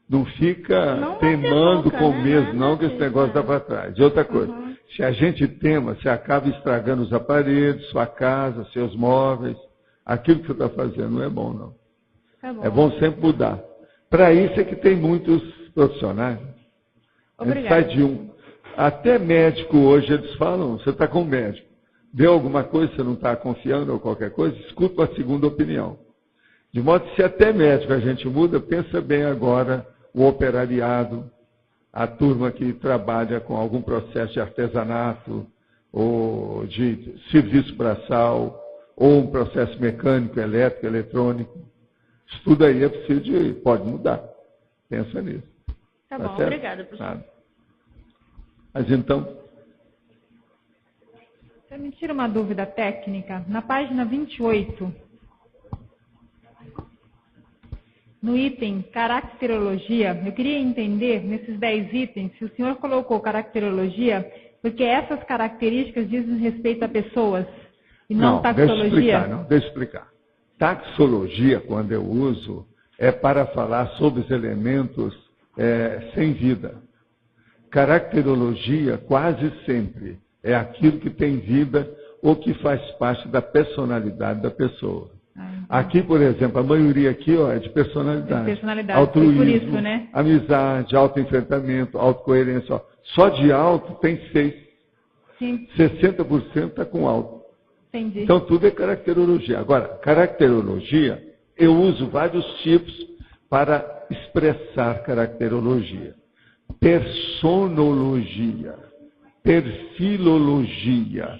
S2: Não fica teimando com o mesmo, não, que esse negócio dá para trás. E outra coisa, se a gente tema, você acaba estragando os aparelhos, sua casa, seus móveis. Aquilo que você está fazendo não é bom, não.
S1: Tá bom.
S2: É bom sempre mudar. Para isso é que tem muitos profissionais. A gente sai de um. Até médico hoje eles falam, você está com um médico. Deu alguma coisa, você não está confiando ou qualquer coisa, escuta uma segunda opinião. De modo que se até médico a gente muda, pensa bem agora o operariado, a turma que trabalha com algum processo de artesanato, ou de serviço braçal, ou um processo mecânico, elétrico, eletrônico. Isso tudo aí é preciso pode mudar. Pensa nisso.
S10: Tá bom, certo? Obrigada, professor.
S2: Mas então...
S1: Você me tira uma dúvida técnica. Na página 28, no item caracterologia, eu queria entender, nesses 10 itens, se o senhor colocou caracterologia, porque essas características dizem respeito a pessoas e não taxologia.
S2: Deixa eu explicar. Taxologia, quando eu uso, é para falar sobre os elementos sem vida. Caracterologia, quase sempre, é aquilo que tem vida ou que faz parte da personalidade da pessoa. Aqui, por exemplo, a maioria aqui é de personalidade. Altruísmo,
S1: por isso, né?
S2: Amizade, autoenfrentamento, autocoerência. Só de auto tem 6.
S1: Sim.
S2: 60% está com auto.
S1: Entendi.
S2: Então tudo é caracterologia. Agora, caracterologia, eu uso vários tipos para expressar caracterologia. Personologia, perfilologia,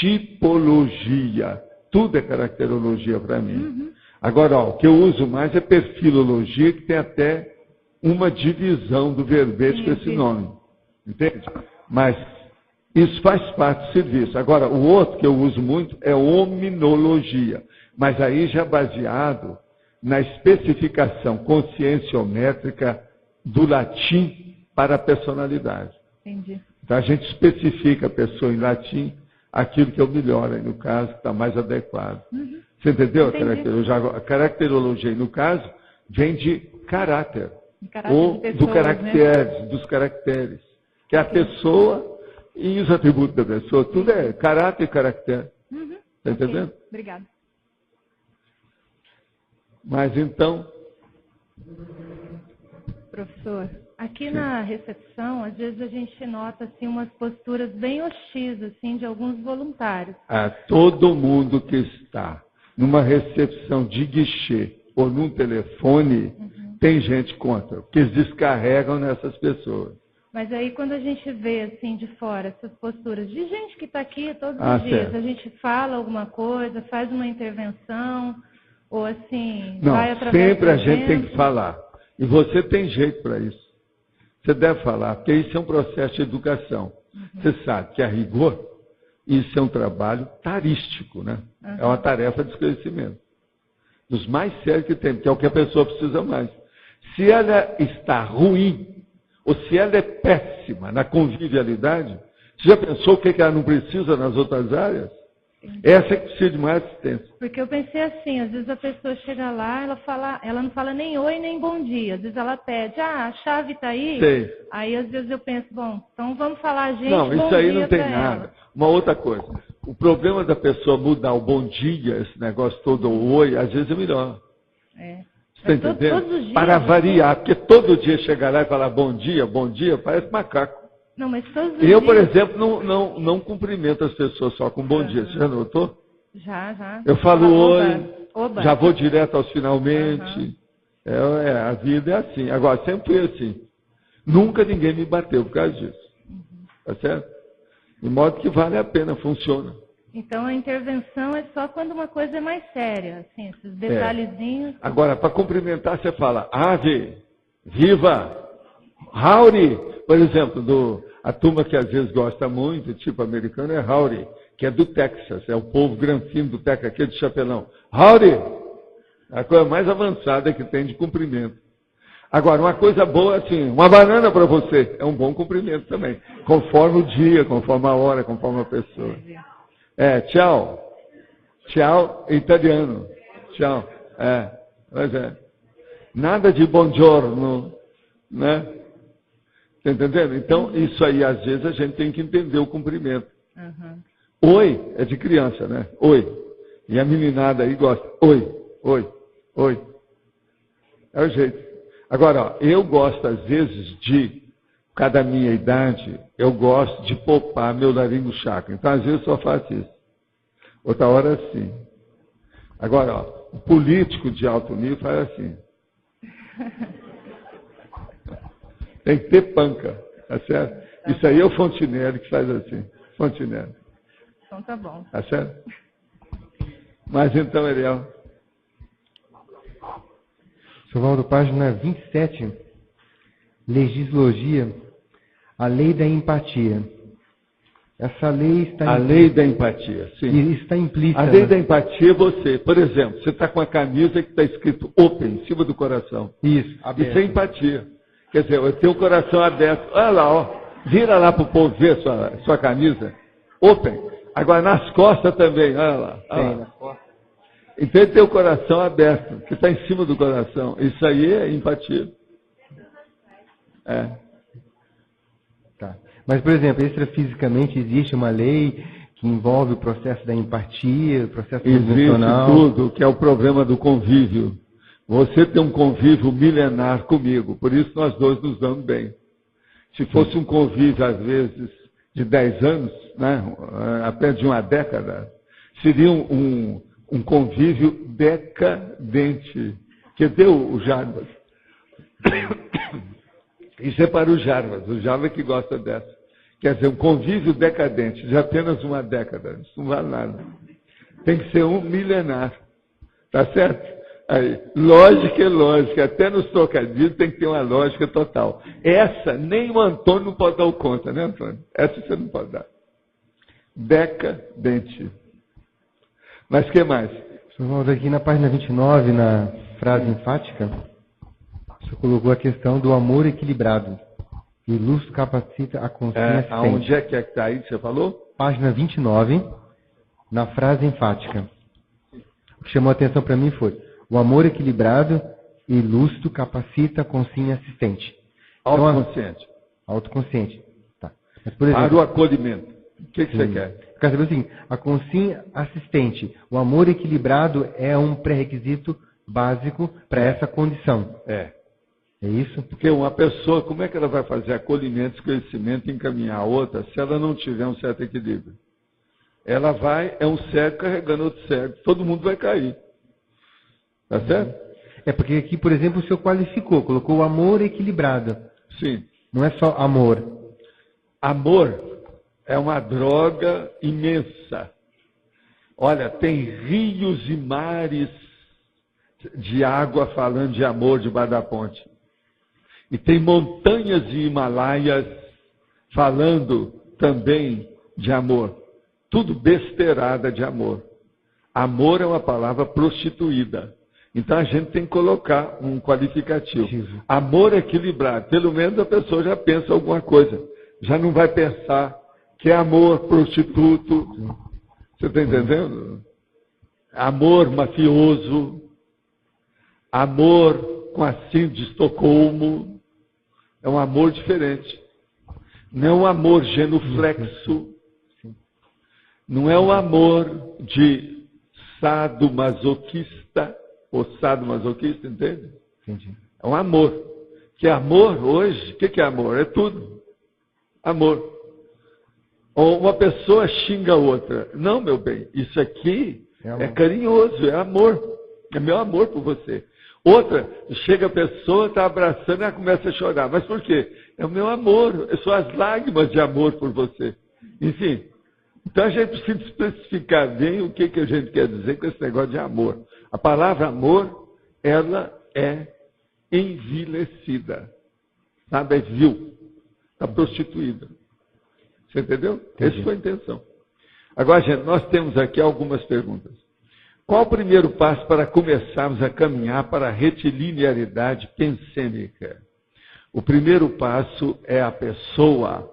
S2: tipologia, tudo é caracterologia para mim. Agora, o que eu uso mais é perfilologia, que tem até uma divisão do verbete com esse nome. Entende? Mas isso faz parte do serviço. Agora, o outro que eu uso muito é hominologia, mas aí já baseado na especificação conscienciométrica do latim para a personalidade.
S1: Entendi.
S2: Então a gente especifica a pessoa em latim, aquilo que é o melhor, aí, no caso, que está mais adequado. Você entendeu? A caracterologia, no caso, vem de caráter. Ou
S1: pessoas,
S2: do caracteres,
S1: né?
S2: dos caracteres. Que é a pessoa e os atributos da pessoa. Tudo é caráter e caractere. Está entendendo?
S1: Obrigada.
S10: Mas então...
S4: Professor, aqui na recepção, às vezes a gente nota assim, umas posturas bem hostis assim, de alguns voluntários.
S2: Todo mundo que está numa recepção de guichê ou num telefone, tem gente contra, porque eles descarregam nessas pessoas.
S4: Mas aí quando a gente vê assim de fora essas posturas de gente que está aqui todos os dias,
S2: certo.
S4: A gente fala alguma coisa, faz uma intervenção, ou assim,
S2: Não,
S4: vai através
S2: sempre
S4: do
S2: a gente tem
S4: evento.
S2: que falar. E você tem jeito para isso. Você deve falar, porque isso é um processo de educação. Você sabe que, a rigor, isso é um trabalho tarístico, né? É uma tarefa de esclarecimento. Dos mais sérios que tem, que é o que a pessoa precisa mais. Se ela está ruim, ou se ela é péssima na convivialidade, você já pensou o que ela não precisa nas outras áreas? Essa é que precisa de mais assistência.
S4: Porque eu pensei assim, às vezes a pessoa chega lá, ela não fala nem oi, nem bom dia. Às vezes ela pede, a chave está aí.
S2: Sei.
S4: Aí às vezes eu penso, bom, então vamos falar gente,
S2: não,
S4: bom
S2: isso aí
S4: dia
S2: não tem
S4: pra
S2: nada.
S4: ela.
S2: Uma outra coisa, o problema da pessoa mudar o bom dia, esse negócio todo, o oi, às vezes é melhor. Você está entendendo?
S4: Todos os dias,
S2: para variar, porque todo dia chegar lá e falar bom dia, parece macaco.
S4: Não, mas todos os
S2: Eu,
S4: dias...
S2: por exemplo, não cumprimento as pessoas só com bom dia. Você já notou?
S4: Já.
S2: Eu falo oi,
S4: Oba.
S2: já vou direto aos finalmente. A vida é assim. Agora, sempre foi assim. Nunca ninguém me bateu por causa disso. Tá certo? De modo que vale a pena, funciona.
S4: Então a intervenção é só quando uma coisa é mais séria, assim, esses detalhezinhos.
S2: Agora, para cumprimentar, você fala ave, viva, howdy. Por exemplo, a turma que às vezes gosta muito, tipo americano, é howdy, que é do Texas, é o povo granfino do Texas, aquele de chapelão. Howdy! É a coisa mais avançada que tem de cumprimento. Agora, uma coisa boa assim, uma banana para você, é um bom cumprimento também. Conforme o dia, conforme a hora, conforme a pessoa. Tchau. Tchau, italiano. Tchau. Pois é. Nada de buongiorno, né? Tá entendendo? Então, isso aí, às vezes, a gente tem que entender o cumprimento. Oi é de criança, né? Oi. E a meninada aí gosta. Oi, oi, oi. É o jeito. Agora, ó, eu gosto, às vezes, por causa da minha idade, eu gosto de poupar meu laringo-chakra. Então, às vezes, eu só faço isso. Outra hora, sim. Agora, ó, o político de alto nível faz assim. Tem que ter panca, tá certo? Isso aí é o Fontinelli que faz assim. Fontinelli.
S1: Então tá bom.
S2: Tá certo? Mas então, Ariel.
S11: Sr. Valdo, página 27, legislação, a lei da empatia. Essa lei está...
S2: A lei da empatia, sim.
S11: Está implícita.
S2: A lei da empatia é você. Por exemplo, você está com a camisa que está escrito open, em cima do coração.
S11: Isso,
S2: aberto. Isso é empatia. Quer dizer, eu tenho o coração aberto. Olha lá, ó. Vira lá para o povo ver sua camisa. Open. Agora, nas costas também. Olha lá. Olha lá. Então, ele tem o coração aberto, que está em cima do coração. Isso aí é empatia.
S11: Tá. Mas, por exemplo, extrafisicamente existe uma lei que envolve o processo da empatia, o processo emocional.
S2: Existe tudo, que é o problema do convívio. Você tem um convívio milenar comigo, por isso nós dois nos damos bem. Se fosse um convívio, às vezes, de 10 anos, né, apenas de uma década, seria um convívio decadente. Que deu o Jarbas. Isso é para o Jarbas que gosta dessa. Quer dizer, um convívio decadente de apenas uma década. Isso não vale nada. Tem que ser um milenar. Tá certo? Aí, lógica é lógica. Até nos trocadilhos tem que ter uma lógica total. Essa, nem o Antônio não pode dar conta, né, Antônio? Essa você não pode dar. Decadente. Mas o que mais?
S11: Sr. Valdo, aqui na página 29, na frase enfática, você colocou a questão do amor equilibrado. E luz capacita a consciência.
S2: Aonde é que está aí que você falou?
S11: Página 29, na frase enfática. O que chamou a atenção para mim foi: o amor equilibrado e lustro capacita a consciência assistente.
S2: Autoconsciente.
S11: Autoconsciente. Tá. Mas, por exemplo,
S2: para o acolhimento. O que você quer?
S11: Eu quero saber o seguinte: a consciência assistente, o amor equilibrado é um pré-requisito básico para essa condição. É isso?
S2: Porque uma pessoa, como é que ela vai fazer acolhimento, esclarecimento e encaminhar a outra se ela não tiver um certo equilíbrio? Ela vai, é um cego carregando outro cego, todo mundo vai cair. Tá certo?
S11: É porque aqui, por exemplo, o senhor qualificou, colocou o amor equilibrado.
S2: Sim.
S11: Não é só amor.
S2: Amor é uma droga imensa. Olha, tem rios e mares de água falando de amor debaixo da ponte. E tem montanhas de Himalaias falando também de amor. Tudo besteirada de amor. Amor é uma palavra prostituída. Então a gente tem que colocar um qualificativo. Amor equilibrado. Pelo menos a pessoa já pensa alguma coisa. Já não vai pensar que é amor prostituto. Você está entendendo? Amor mafioso. Amor com a síndrome de Estocolmo. É um amor diferente. Não é um amor genuflexo. Não é um amor de sadomasoquista. Ou sadomasoquista, entende?
S11: Entendi.
S2: É um amor. Que amor hoje, o que é amor? É tudo. Amor. Ou uma pessoa xinga a outra. Não, meu bem, isso aqui é carinhoso, é amor. É meu amor por você. Outra, chega a pessoa, está abraçando e ela começa a chorar. Mas por quê? É o meu amor, são as lágrimas de amor por você. Enfim, então a gente precisa especificar bem o que a gente quer dizer com esse negócio de amor. A palavra amor, ela é envilecida. Sabe? É vil. Está prostituída. Você entendeu? Essa foi a intenção. Agora, gente, nós temos aqui algumas perguntas. Qual o primeiro passo para começarmos a caminhar para a retilinearidade pensênica? O primeiro passo é a pessoa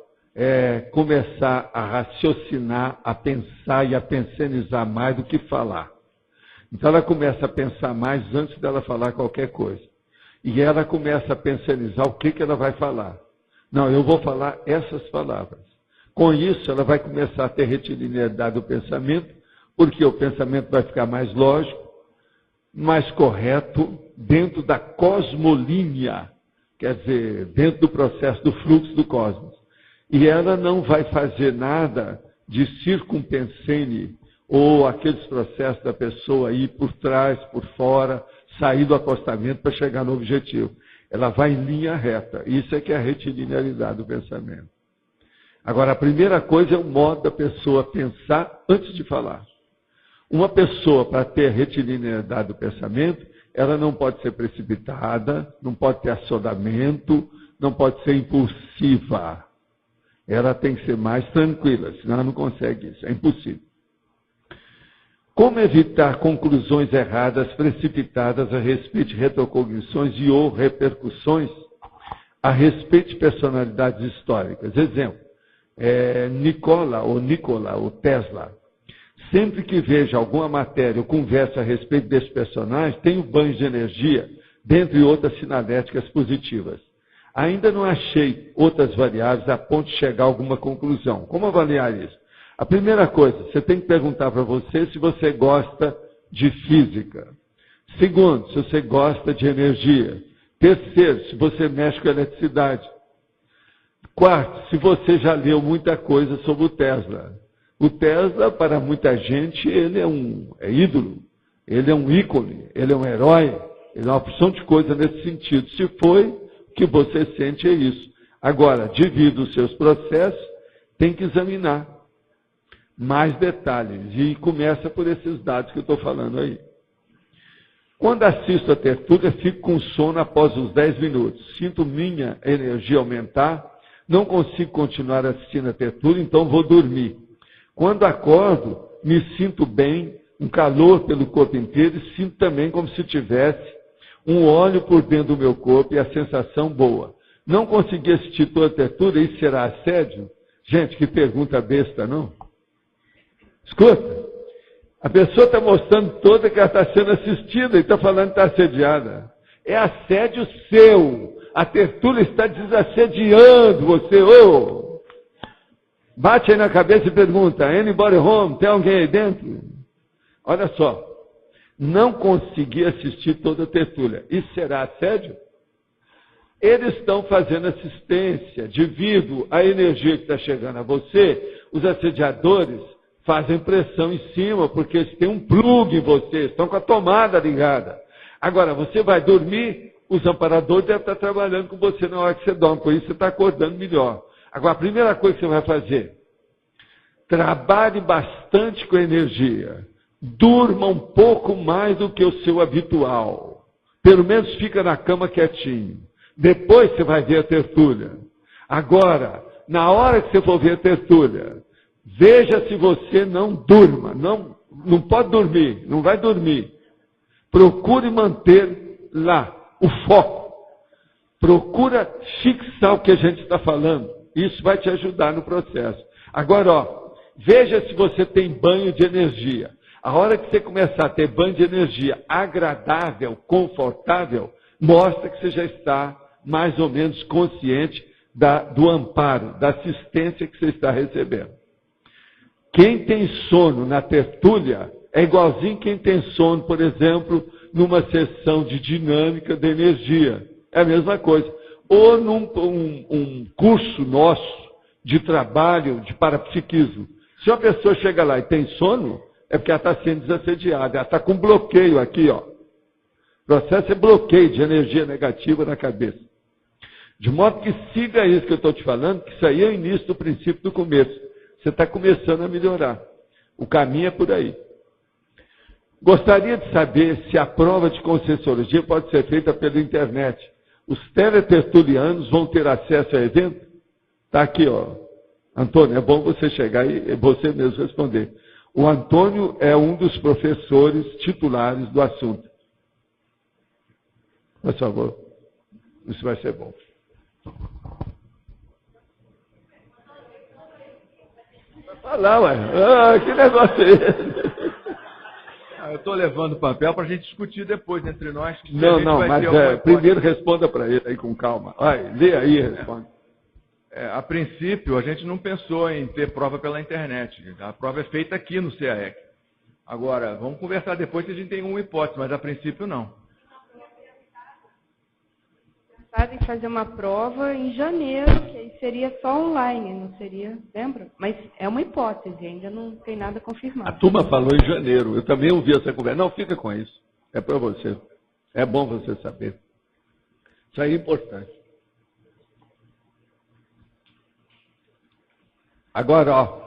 S2: começar a raciocinar, a pensar e a pensenizar mais do que falar. Então ela começa a pensar mais antes dela falar qualquer coisa. E ela começa a pensenizar o que ela vai falar. Não, eu vou falar essas palavras. Com isso, ela vai começar a ter retilinearidade do pensamento, porque o pensamento vai ficar mais lógico, mais correto, dentro da cosmolínea, quer dizer, dentro do processo do fluxo do cosmos. E ela não vai fazer nada de circumpensene, ou aqueles processos da pessoa ir por trás, por fora, sair do acostamento para chegar no objetivo. Ela vai em linha reta. Isso é que é a retilinearidade do pensamento. Agora, a primeira coisa é o modo da pessoa pensar antes de falar. Uma pessoa, para ter retilinearidade do pensamento, ela não pode ser precipitada, não pode ter assodamento, não pode ser impulsiva. Ela tem que ser mais tranquila, senão ela não consegue isso. É impossível. Como evitar conclusões erradas, precipitadas a respeito de retrocognições e ou repercussões a respeito de personalidades históricas? Exemplo, Nikola ou Tesla. Sempre que vejo alguma matéria ou conversa a respeito desse personagem, tenho banhos de energia, dentre outras sinaléticas positivas. Ainda não achei outras variáveis a ponto de chegar a alguma conclusão. Como avaliar isso? A primeira coisa, você tem que perguntar para você se você gosta de física. Segundo, se você gosta de energia. Terceiro, se você mexe com eletricidade. Quarto, se você já leu muita coisa sobre o Tesla. O Tesla, para muita gente, ele é ídolo, ele é um ícone, ele é um herói, ele é uma opção de coisa nesse sentido. Se foi, o que você sente é isso. Agora, devido aos seus processos, tem que examinar mais detalhes. E começa por esses dados que eu estou falando aí. Quando assisto a tertúlia, fico com sono após os 10 minutos. Sinto minha energia aumentar, não consigo continuar assistindo a tertúlia, então vou dormir. Quando acordo, me sinto bem, um calor pelo corpo inteiro e sinto também como se tivesse um óleo por dentro do meu corpo e a sensação boa. Não consegui assistir toda a tertúlia, isso será assédio? Gente, que pergunta besta, não? Escuta, a pessoa está mostrando toda que ela está sendo assistida e está falando que está assediada. É assédio seu. A tertúlia está desassediando você. Ô! Bate aí na cabeça e pergunta, anybody home? Tem alguém aí dentro? Olha só, não consegui assistir toda a tertúlia. Isso será assédio? Eles estão fazendo assistência devido à energia que está chegando a você. Os assediadores fazem pressão em cima, porque eles têm um plug em você, estão com a tomada ligada. Agora, você vai dormir, os amparadores devem estar trabalhando com você na hora que você dorme, por isso você está acordando melhor. Agora, a primeira coisa que você vai fazer, trabalhe bastante com a energia. Durma um pouco mais do que o seu habitual. Pelo menos fica na cama quietinho. Depois você vai ver a tertúlia. Agora, na hora que você for ver a tertúlia, veja se você não durma. Não pode dormir, não vai dormir. Procure manter lá o foco. Procura fixar o que a gente está falando. Isso vai te ajudar no processo. Agora, veja se você tem banho de energia. A hora que você começar a ter banho de energia agradável, confortável, mostra que você já está mais ou menos consciente do amparo, da assistência que você está recebendo. Quem tem sono na tertúlia é igualzinho quem tem sono, por exemplo, numa sessão de dinâmica de energia. É a mesma coisa. Ou num curso nosso de trabalho de parapsiquismo. Se uma pessoa chega lá e tem sono, é porque ela está sendo desassediada. Ela está com bloqueio aqui, ó. O processo é bloqueio de energia negativa na cabeça. De modo que siga isso que eu estou te falando, que isso aí é o início do princípio do começo. Você está começando a melhorar. O caminho é por aí. Gostaria de saber se a prova de conscienciologia pode ser feita pela internet. Os teletertulianos vão ter acesso ao evento? Está aqui, ó. Antônio, é bom você chegar e você mesmo responder. O Antônio é um dos professores titulares do assunto. Por favor, isso vai ser bom. Vai falar, ué. Ah, que negócio é esse?
S3: Eu estou levando o papel para a gente discutir depois entre nós.
S2: Não, mas primeiro responda para ele aí com calma. Lê aí e responde.
S3: A princípio, a gente não pensou em ter prova pela internet. A prova é feita aqui no CAEC. Agora, vamos conversar depois se a gente tem uma hipótese, mas a princípio não.
S7: Pensado em fazer uma prova em janeiro, que aí seria só online, não seria, lembra? Mas é uma hipótese, ainda não tem nada confirmado.
S2: A turma falou em janeiro, eu também ouvi essa conversa. Não, fica com isso, é para você. É bom você saber. Isso aí é importante. Agora, ó,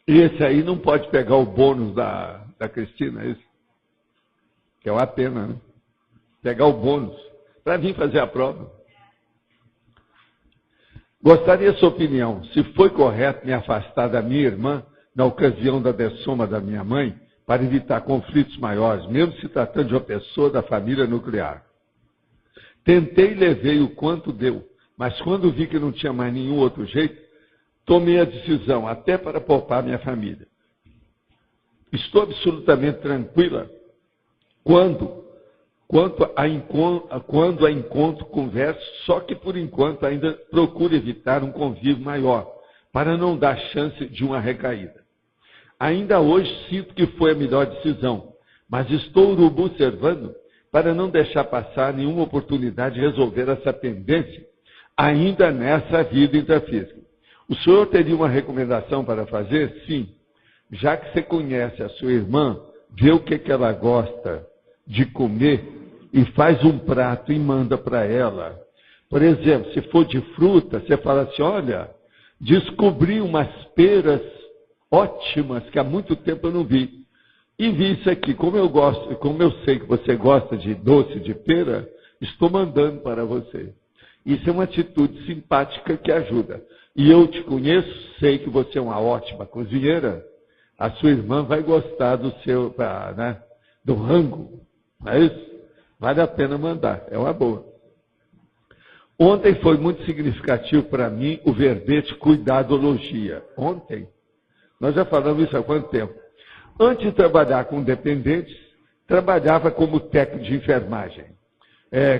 S2: esse aí não pode pegar o bônus da Cristina, é isso? Que é uma pena, né? Pegar o bônus para vir fazer a prova. Gostaria da sua opinião, se foi correto me afastar da minha irmã na ocasião da dessoma da minha mãe, para evitar conflitos maiores, mesmo se tratando de uma pessoa da família nuclear. Tentei e levei o quanto deu, mas quando vi que não tinha mais nenhum outro jeito, tomei a decisão, até para poupar minha família. Estou absolutamente tranquila quando a encontro, converso, só que por enquanto ainda procuro evitar um convívio maior, para não dar chance de uma recaída. Ainda hoje sinto que foi a melhor decisão, mas estou observando para não deixar passar nenhuma oportunidade de resolver essa pendência ainda nessa vida intrafísica. O senhor teria uma recomendação para fazer? Sim. Já que você conhece a sua irmã, vê o que ela gosta de comer e faz um prato e manda para ela. Por exemplo, se for de fruta, você fala assim, olha, descobri umas peras ótimas que há muito tempo eu não vi. E vi isso aqui. Como eu sei que você gosta de doce de pera, estou mandando para você. Isso é uma atitude simpática que ajuda. E eu te conheço, sei que você é uma ótima cozinheira, a sua irmã vai gostar do seu, né, do rango, não é isso? Vale a pena mandar, é uma boa. Ontem foi muito significativo para mim o verbete cuidadologia. Ontem, nós já falamos isso há quanto tempo? Antes de trabalhar com dependentes, trabalhava como técnico de enfermagem.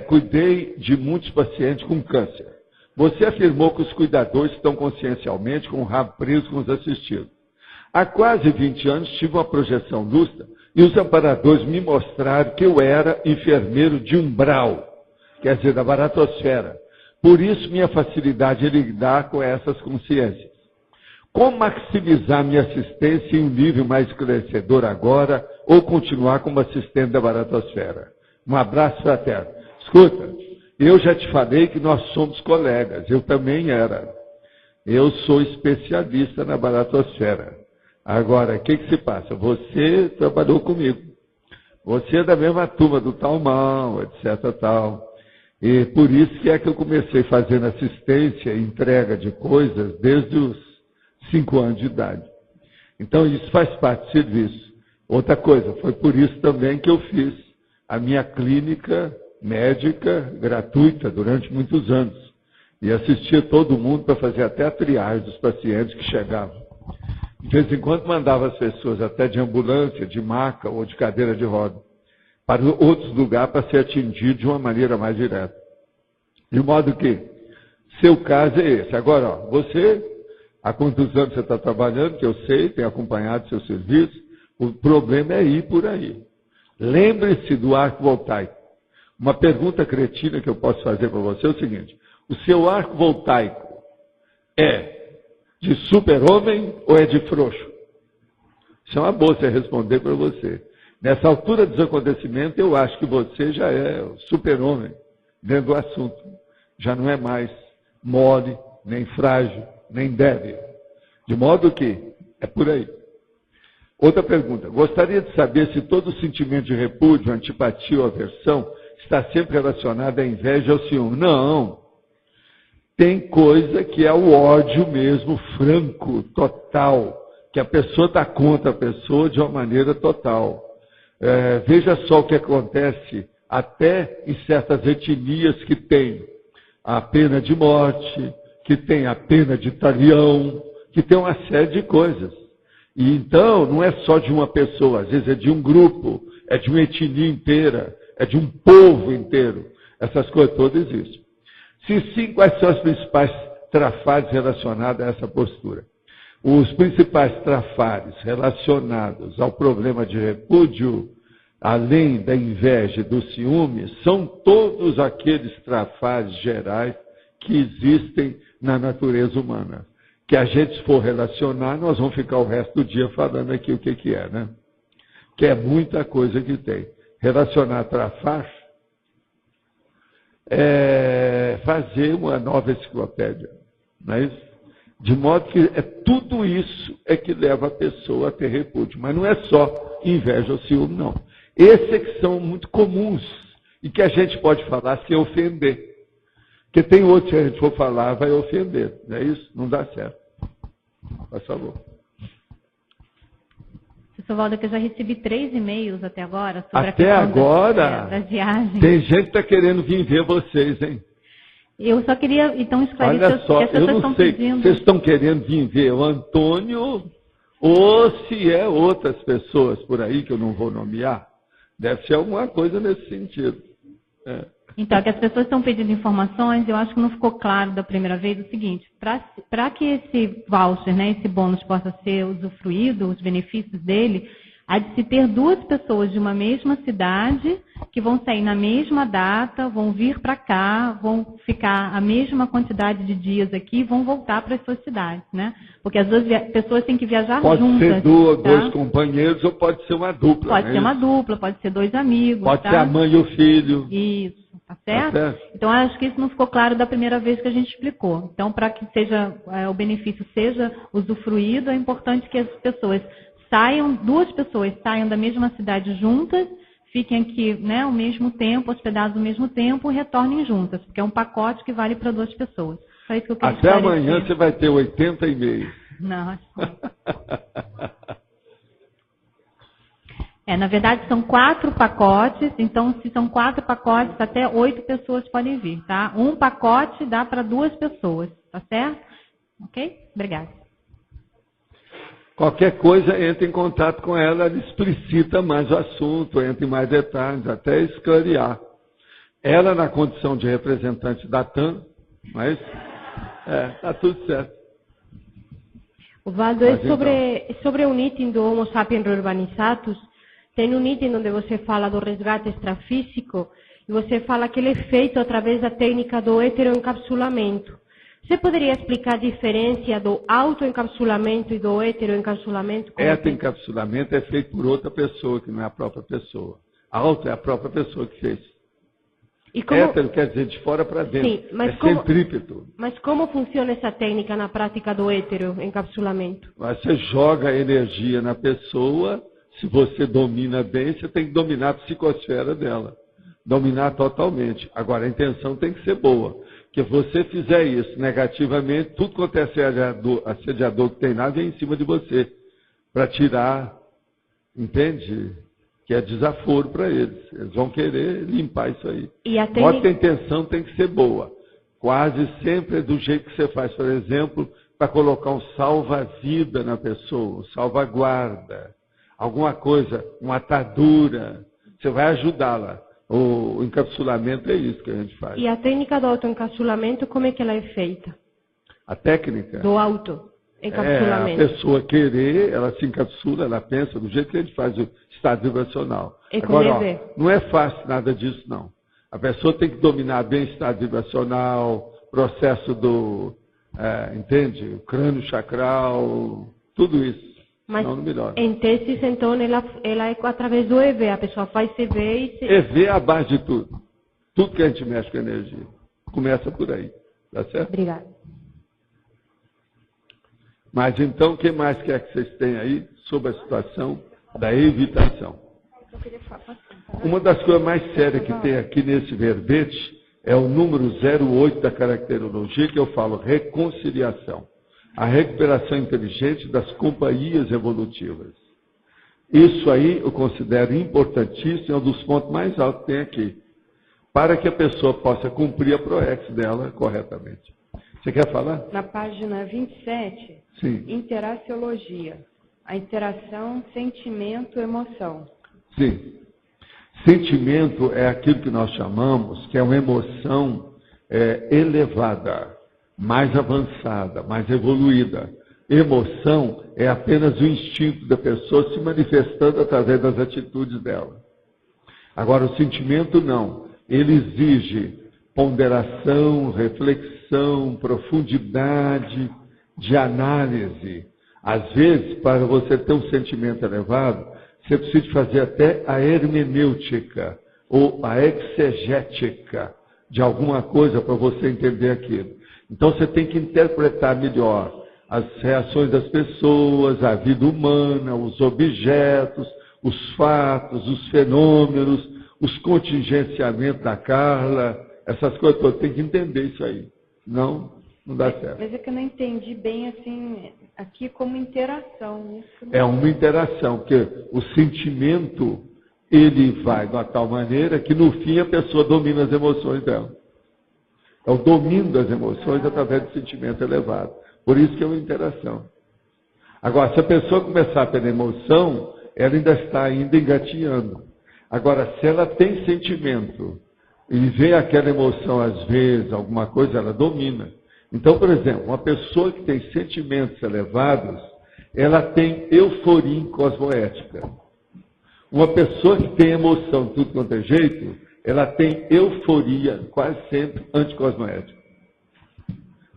S2: Cuidei de muitos pacientes com câncer. Você afirmou que os cuidadores estão consciencialmente com o rabo preso com os assistidos. Há quase 20 anos tive uma projeção lúcida e os amparadores me mostraram que eu era enfermeiro de umbral, quer dizer, da baratosfera. Por isso minha facilidade em lidar com essas consciências. Como maximizar minha assistência em um nível mais esclarecedor agora ou continuar como assistente da baratosfera? Um abraço fraterno. Escuta, eu já te falei que nós somos colegas, eu também era. Eu sou especialista na baratosfera. Agora, o que se passa? Você trabalhou comigo. Você é da mesma turma do Talmão, etc. tal. E por isso que é que eu comecei fazendo assistência e entrega de coisas desde os 5 anos de idade. Então, isso faz parte do serviço. Outra coisa, foi por isso também que eu fiz a minha clínica médica gratuita durante muitos anos. E assistia todo mundo para fazer até a triagem dos pacientes que chegavam. De vez em quando mandava as pessoas até de ambulância, de maca ou de cadeira de roda, para outros lugares para ser atendido de uma maneira mais direta. De modo que, seu caso é esse. Agora, ó, você, há quantos anos você está trabalhando, que eu sei, tem acompanhado seu serviço, o problema é ir por aí. Lembre-se do arco voltaico. Uma pergunta cretina que eu posso fazer para você é o seguinte: o seu arco voltaico é de super-homem ou é de frouxo? Isso é uma boa você responder para você. Nessa altura dos acontecimentos, eu acho que você já é o super-homem dentro do assunto. Já não é mais mole, nem frágil, nem débil. De modo que é por aí. Outra pergunta. Gostaria de saber se todo sentimento de repúdio, antipatia ou aversão está sempre relacionado à inveja ou ao ciúme. Não. Tem coisa que é o ódio mesmo, franco, total, que a pessoa está contra a pessoa de uma maneira total. Veja só o que acontece até em certas etnias que tem a pena de morte, que tem a pena de talião, que tem uma série de coisas. E então, não é só de uma pessoa, às vezes é de um grupo, é de uma etnia inteira, é de um povo inteiro. Essas coisas todas existem. Se sim, quais são os principais trafares relacionados a essa postura? Os principais trafares relacionados ao problema de repúdio, além da inveja e do ciúme, são todos aqueles trafares gerais que existem na natureza humana. Que a gente, se for relacionar, nós vamos ficar o resto do dia falando aqui o que é, né? Que é muita coisa que tem. Relacionar trafar é fazer uma nova enciclopédia, não é isso? De modo que tudo isso é que leva a pessoa a ter repúdio. Mas não é só inveja ou ciúme, não. Esses é que são muito comuns e que a gente pode falar sem ofender. Porque tem outros que a gente for falar vai ofender, não é isso? Não dá certo. Por favor.
S4: Professor Waldo, que eu já recebi 3 e-mails até agora sobre
S2: até
S4: a questão
S2: agora,
S4: das viagens.
S2: Tem gente que está querendo vir ver vocês, hein?
S4: Eu só queria, então, esclarecer
S2: Olha só,
S4: que as pessoas estão pedindo.
S2: Vocês estão querendo vir ver o Antônio ou se é outras pessoas por aí que eu não vou nomear? Deve ser alguma coisa nesse sentido.
S4: Então, que as pessoas estão pedindo informações, eu acho que não ficou claro da primeira vez o seguinte, para que esse voucher, né, esse bônus possa ser usufruído, os benefícios dele, há de se ter 2 pessoas de uma mesma cidade que vão sair na mesma data, vão vir para cá, vão ficar a mesma quantidade de dias aqui e vão voltar para as suas cidades, né? Porque as 2 pessoas têm que viajar juntas.
S2: Pode ser 2 companheiros ou pode ser uma dupla.
S4: Pode ser uma dupla, pode ser 2 amigos.
S2: Pode ser a mãe e o filho.
S4: Isso. Tá certo? Então, acho que isso não ficou claro da primeira vez que a gente explicou. Então, para que seja o benefício seja usufruído, é importante que as pessoas saiam, 2 pessoas saiam da mesma cidade juntas, fiquem aqui, né, ao mesmo tempo, hospedados ao mesmo tempo e retornem juntas, porque é um pacote que vale para 2 pessoas. Só isso que eu queria
S2: Até amanhã você vai ter 80 e-mails.
S4: Não, acho que na verdade, são 4 pacotes, então, se são 4 pacotes, até 8 pessoas podem vir, tá? Um pacote dá para 2 pessoas, tá certo? Ok? Obrigada.
S2: Qualquer coisa, entre em contato com ela, ela explicita mais o assunto, entra em mais detalhes, até esclarear. Ela, na condição de representante da TAM, mas está tudo certo.
S12: Valdo, sobre um item do Homo sapiens reurbanizatus. Tem um item onde você fala do resgate extrafísico e você fala que ele é feito através da técnica do heteroencapsulamento. Você poderia explicar a diferença do autoencapsulamento e do heteroencapsulamento?
S2: Heteroencapsulamento é feito por outra pessoa, que não é a própria pessoa. Auto é a própria pessoa que fez. Hétero quer dizer de fora para dentro. Sim, mas centrípeto.
S12: Mas como funciona essa técnica na prática do heteroencapsulamento?
S2: Você joga energia na pessoa. Se você domina bem, você tem que dominar a psicosfera dela. Dominar totalmente. Agora, a intenção tem que ser boa. Porque se você fizer isso negativamente, tudo quanto é assediador que tem nada vem em cima de você. Para tirar, entende? Que é desaforo para eles. Eles vão querer limpar isso aí. Mostra que a intenção tem que ser boa. Quase sempre é do jeito que você faz, por exemplo, para colocar um salva-vida na pessoa, um salvaguarda. Alguma coisa, uma atadura, você vai ajudá-la. O encapsulamento é isso que a gente faz.
S12: E a técnica do autoencapsulamento, como é que ela é feita?
S2: A técnica?
S12: Do autoencapsulamento.
S2: A pessoa querer, ela se encapsula, ela pensa do jeito que a gente faz o estado vibracional. Agora, não é fácil nada disso, não. A pessoa tem que dominar bem o estado vibracional, processo do, entende? O crânio chakral, tudo isso.
S12: Mas, em testes, então, ela é através do EV. A pessoa faz EV e...
S2: EV é a base de tudo. Tudo que a gente mexe com energia. Começa por aí. Tá certo?
S12: Obrigada.
S2: Mas, então, o que mais quer que vocês tenham aí sobre a situação da evitação? Uma das coisas mais sérias que tem aqui nesse verbete É o número 08 da caracterologia que eu falo, reconciliação. A recuperação inteligente das companhias evolutivas. Isso aí eu considero importantíssimo, é um dos pontos mais altos que tem aqui, para que a pessoa possa cumprir a PROEX dela corretamente. Você quer falar?
S7: Na página 27,
S2: Sim.
S7: Interaciologia. A interação, sentimento, emoção.
S2: Sim. Sentimento é aquilo que nós chamamos, que é uma emoção elevada, mais avançada, mais evoluída. Emoção é apenas o instinto da pessoa se manifestando através das atitudes dela. Agora, o sentimento não. Ele exige ponderação, reflexão, profundidade de análise. Às vezes, para você ter um sentimento elevado, você precisa fazer até a hermenêutica ou a exegética de alguma coisa para você entender aquilo. Então, você tem que interpretar melhor as reações das pessoas, a vida humana, os objetos, os fatos, os fenômenos, os contingenciamentos da Carla, essas coisas todas. Tem que entender isso aí. Não dá certo.
S7: Mas é que eu não entendi bem, assim, aqui como interação.
S2: É uma interação, porque o sentimento, ele vai de uma tal maneira que, no fim, a pessoa domina as emoções dela. É o domínio das emoções através do sentimento elevado. Por isso que é uma interação. Agora, se a pessoa começar pela emoção, ela ainda está engatinhando. Agora, se ela tem sentimento e vê aquela emoção às vezes, alguma coisa, ela domina. Então, por exemplo, uma pessoa que tem sentimentos elevados, ela tem euforia cosmoética. Uma pessoa que tem emoção de tudo quanto é jeito, ela tem euforia quase sempre anticosmoética.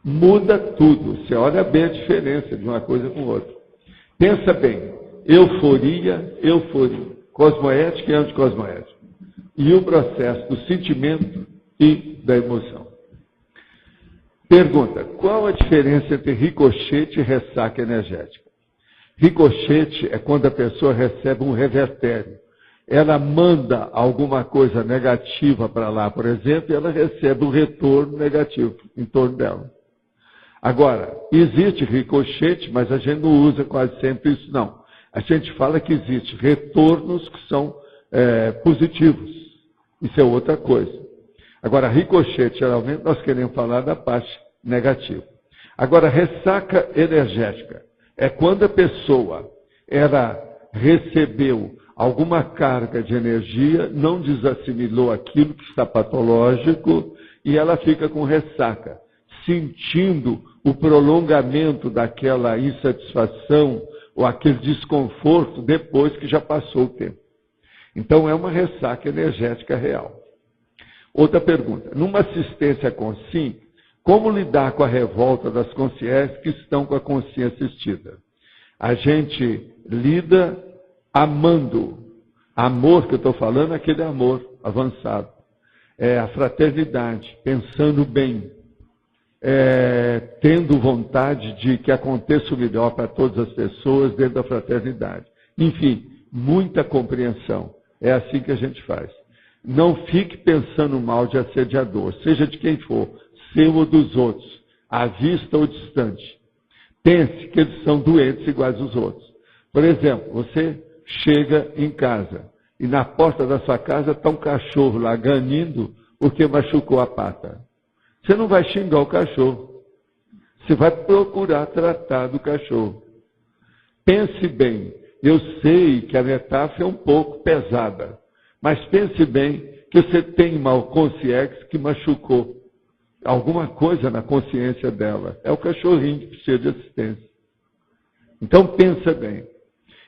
S2: Muda tudo. Você olha bem a diferença de uma coisa com outra. Pensa bem. Euforia, cosmoética e anticosmoética. E o processo do sentimento e da emoção. Pergunta, qual a diferença entre ricochete e ressaca energética? Ricochete é quando a pessoa recebe um revertério. Ela manda alguma coisa negativa para lá, por exemplo, e ela recebe um retorno negativo em torno dela. Agora, existe ricochete, mas a gente não usa quase sempre isso, não. A gente fala que existe retornos que são positivos. Isso é outra coisa. Agora, ricochete, geralmente, nós queremos falar da parte negativa. Agora, ressaca energética é quando a pessoa ela recebeu alguma carga de energia, não desassimilou aquilo que está patológico e ela fica com ressaca, sentindo o prolongamento daquela insatisfação ou aquele desconforto depois que já passou o tempo. Então, é uma ressaca energética real. Outra pergunta. Numa assistência consciente, como lidar com a revolta das consciências que estão com a consciência assistida? A gente lida amando. Amor que eu estou falando é aquele amor avançado. É a fraternidade, pensando bem. Tendo vontade de que aconteça o melhor para todas as pessoas dentro da fraternidade. Enfim, muita compreensão. É assim que a gente faz. Não fique pensando mal de assediador, seja de quem for, seu ou dos outros, à vista ou distante. Pense que eles são doentes iguais aos outros. Por exemplo, você chega em casa e na porta da sua casa está um cachorro lá ganindo porque machucou a pata. Você não vai xingar o cachorro. Você vai procurar tratar do cachorro. Pense bem. Eu sei que a metáfora é um pouco pesada, mas pense bem que você tem uma consciência que machucou alguma coisa na consciência dela. É o cachorrinho que precisa de assistência. Então pensa bem.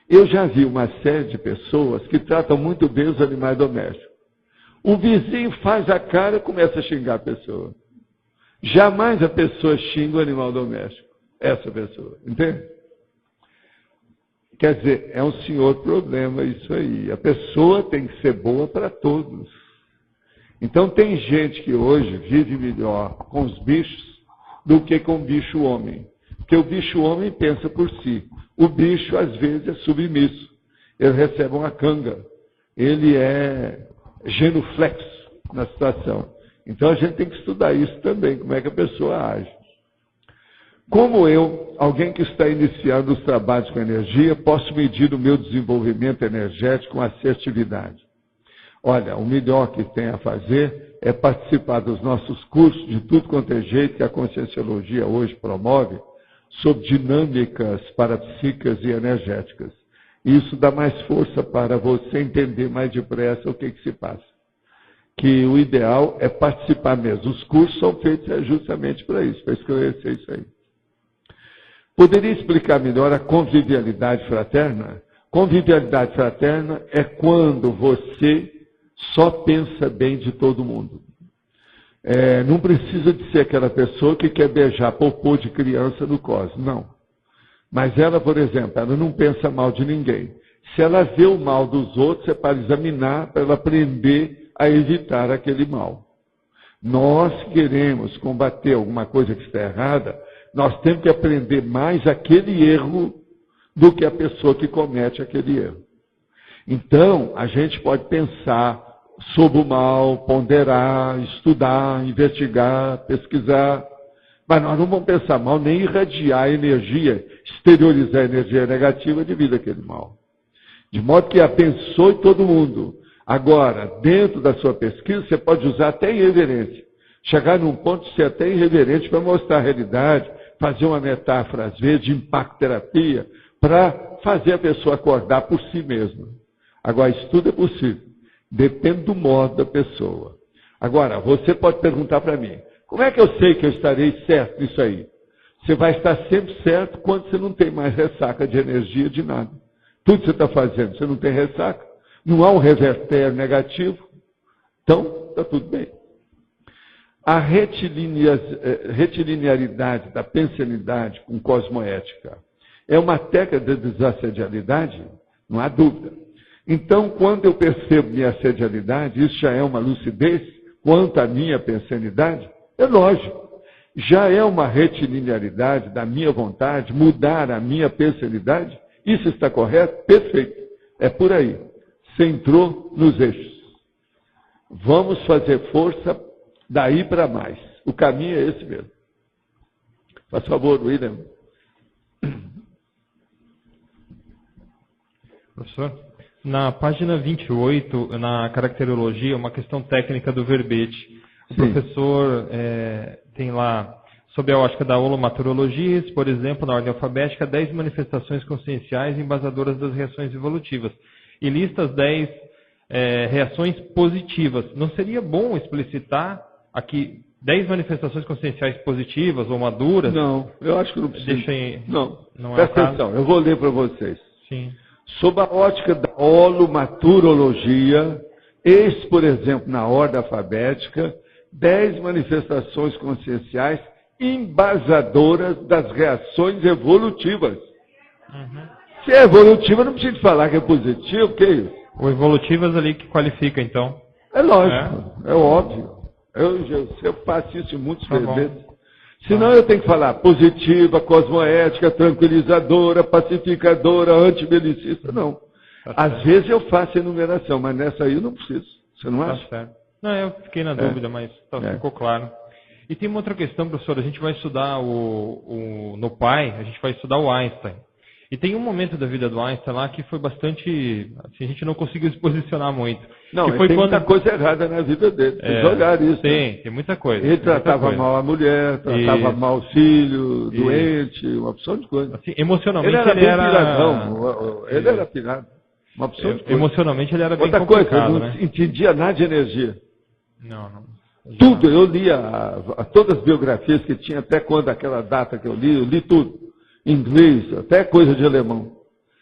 S2: Eu já vi uma série de pessoas que tratam muito bem os animais domésticos. O vizinho faz a cara e começa a xingar a pessoa. Jamais a pessoa xinga o animal doméstico. Essa pessoa, entende? Quer dizer, é um senhor problema isso aí. A pessoa tem que ser boa para todos. Então tem gente que hoje vive melhor com os bichos do que com o bicho homem. Porque o bicho homem pensa por si. O bicho, às vezes, é submisso. Ele recebe uma canga. Ele é genuflexo na situação. Então a gente tem que estudar isso também, como é que a pessoa age. Como eu, alguém que está iniciando os trabalhos com energia, posso medir o meu desenvolvimento energético com assertividade? Olha, o melhor que tem a fazer é participar dos nossos cursos de tudo quanto é jeito que a Conscienciologia hoje promove, sobre dinâmicas parapsíquicas e energéticas. Isso dá mais força para você entender mais depressa o que se passa. Que o ideal é participar mesmo. Os cursos são feitos justamente para isso, para esclarecer isso aí. Poderia explicar melhor a convivialidade fraterna? Convivialidade fraterna é quando você só pensa bem de todo mundo. Não precisa de ser aquela pessoa que quer beijar popô de criança no cosmos, não. Mas ela, por exemplo, ela não pensa mal de ninguém. Se ela vê o mal dos outros, é para examinar, para ela aprender a evitar aquele mal. Nós queremos combater alguma coisa que está errada, nós temos que aprender mais aquele erro do que a pessoa que comete aquele erro. Então, a gente pode pensar sobre o mal, ponderar, estudar, investigar, pesquisar, mas nós não vamos pensar mal nem irradiar a energia, exteriorizar a energia negativa devido àquele mal. De modo que abençoe todo mundo. Agora, dentro da sua pesquisa, você pode usar até irreverência. Chegar num ponto de ser até irreverente para mostrar a realidade, fazer uma metáfora, às vezes, de impacto-terapia, para fazer a pessoa acordar por si mesma. Agora, isso tudo é possível. Depende do modo da pessoa. Agora, você pode perguntar para mim, como é que eu sei que eu estarei certo nisso aí? Você vai estar sempre certo quando você não tem mais ressaca de energia de nada. Tudo que você está fazendo, você não tem ressaca, não há um revertério negativo, então está tudo bem. A retilinearidade da pensanidade com cosmoética é uma técnica de desassedialidade? Não há dúvida. Então, quando eu percebo minha assedialidade, isso já é uma lucidez quanto à minha pensanidade? É lógico. Já é uma retilinearidade da minha vontade, mudar a minha pensanidade? Isso está correto? Perfeito. É por aí. Você entrou nos eixos. Vamos fazer força daí para mais. O caminho é esse mesmo. Faz favor, William.
S13: Professor, na página 28, na caracterologia, uma questão técnica do verbete. O professor tem lá, sob a ótica da holomaturologia, por exemplo, na ordem alfabética, 10 manifestações conscienciais embasadoras das reações evolutivas. E lista as 10 reações positivas. Não seria bom explicitar aqui 10 manifestações conscienciais positivas ou maduras?
S2: Não, eu acho que não precisa.
S13: Não
S2: presta atenção, eu vou ler para vocês.
S13: Sim.
S2: Sob a ótica da holomaturologia, eis, por exemplo, na ordem alfabética, 10 manifestações conscienciais embasadoras das reações evolutivas.
S13: Uhum.
S2: Se é evolutiva, não precisa falar que é positivo, que é isso?
S13: O evolutivas ali que qualifica, então.
S2: É lógico, é óbvio. Eu faço isso em muitos vezes. Senão eu tenho que falar positiva, cosmoética, tranquilizadora, pacificadora, antibelicista. Não. Às vezes eu faço enumeração, mas nessa aí eu não preciso. Você não acha?
S13: Certo. Não, eu fiquei na dúvida, mas ficou claro. E tem uma outra questão, professor. A gente vai estudar no PAI, a gente vai estudar o Einstein. E tem um momento da vida do Einstein lá que foi bastante... Assim, a gente não conseguiu se posicionar muito.
S2: Não,
S13: que foi
S2: tem
S13: quando...
S2: muita coisa errada na vida dele. Vocês olharam isso.
S13: Tem muita coisa.
S2: Ele tratava mal a mulher, tratava mal o filho, doente, uma opção de coisa.
S13: Assim, emocionalmente
S2: ele era piradão. Ele era pirado. Uma opção de coisa.
S13: Emocionalmente ele era bem
S2: outra
S13: complicado,
S2: coisa, eu não entendia nada de energia.
S13: Não.
S2: Tudo, eu lia todas as biografias que tinha, até quando aquela data que eu li tudo. Inglês, até coisa de alemão.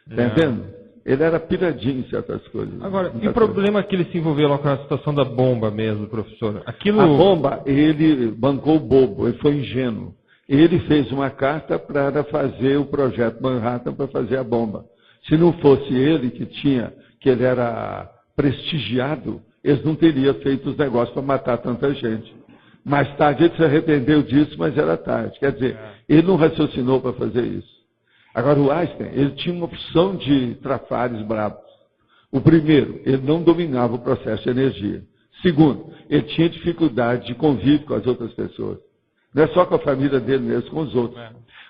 S2: Está entendendo? Ele era piradinho em certas coisas.
S13: Agora, e o problema que ele se envolveu lá com a situação da bomba mesmo, professor?
S2: A bomba, ele bancou o bobo, ele foi ingênuo. Ele fez uma carta para fazer o projeto Manhattan para fazer a bomba. Se não fosse ele que ele era prestigiado, eles não teriam feito os negócios para matar tanta gente. Mais tarde ele se arrependeu disso, mas era tarde. Quer dizer, ele não raciocinou para fazer isso. Agora o Einstein, ele tinha uma opção de trafares bravos. O primeiro, ele não dominava o processo de energia. Segundo, ele tinha dificuldade de convívio com as outras pessoas. Não é só com a família dele mesmo, com os outros.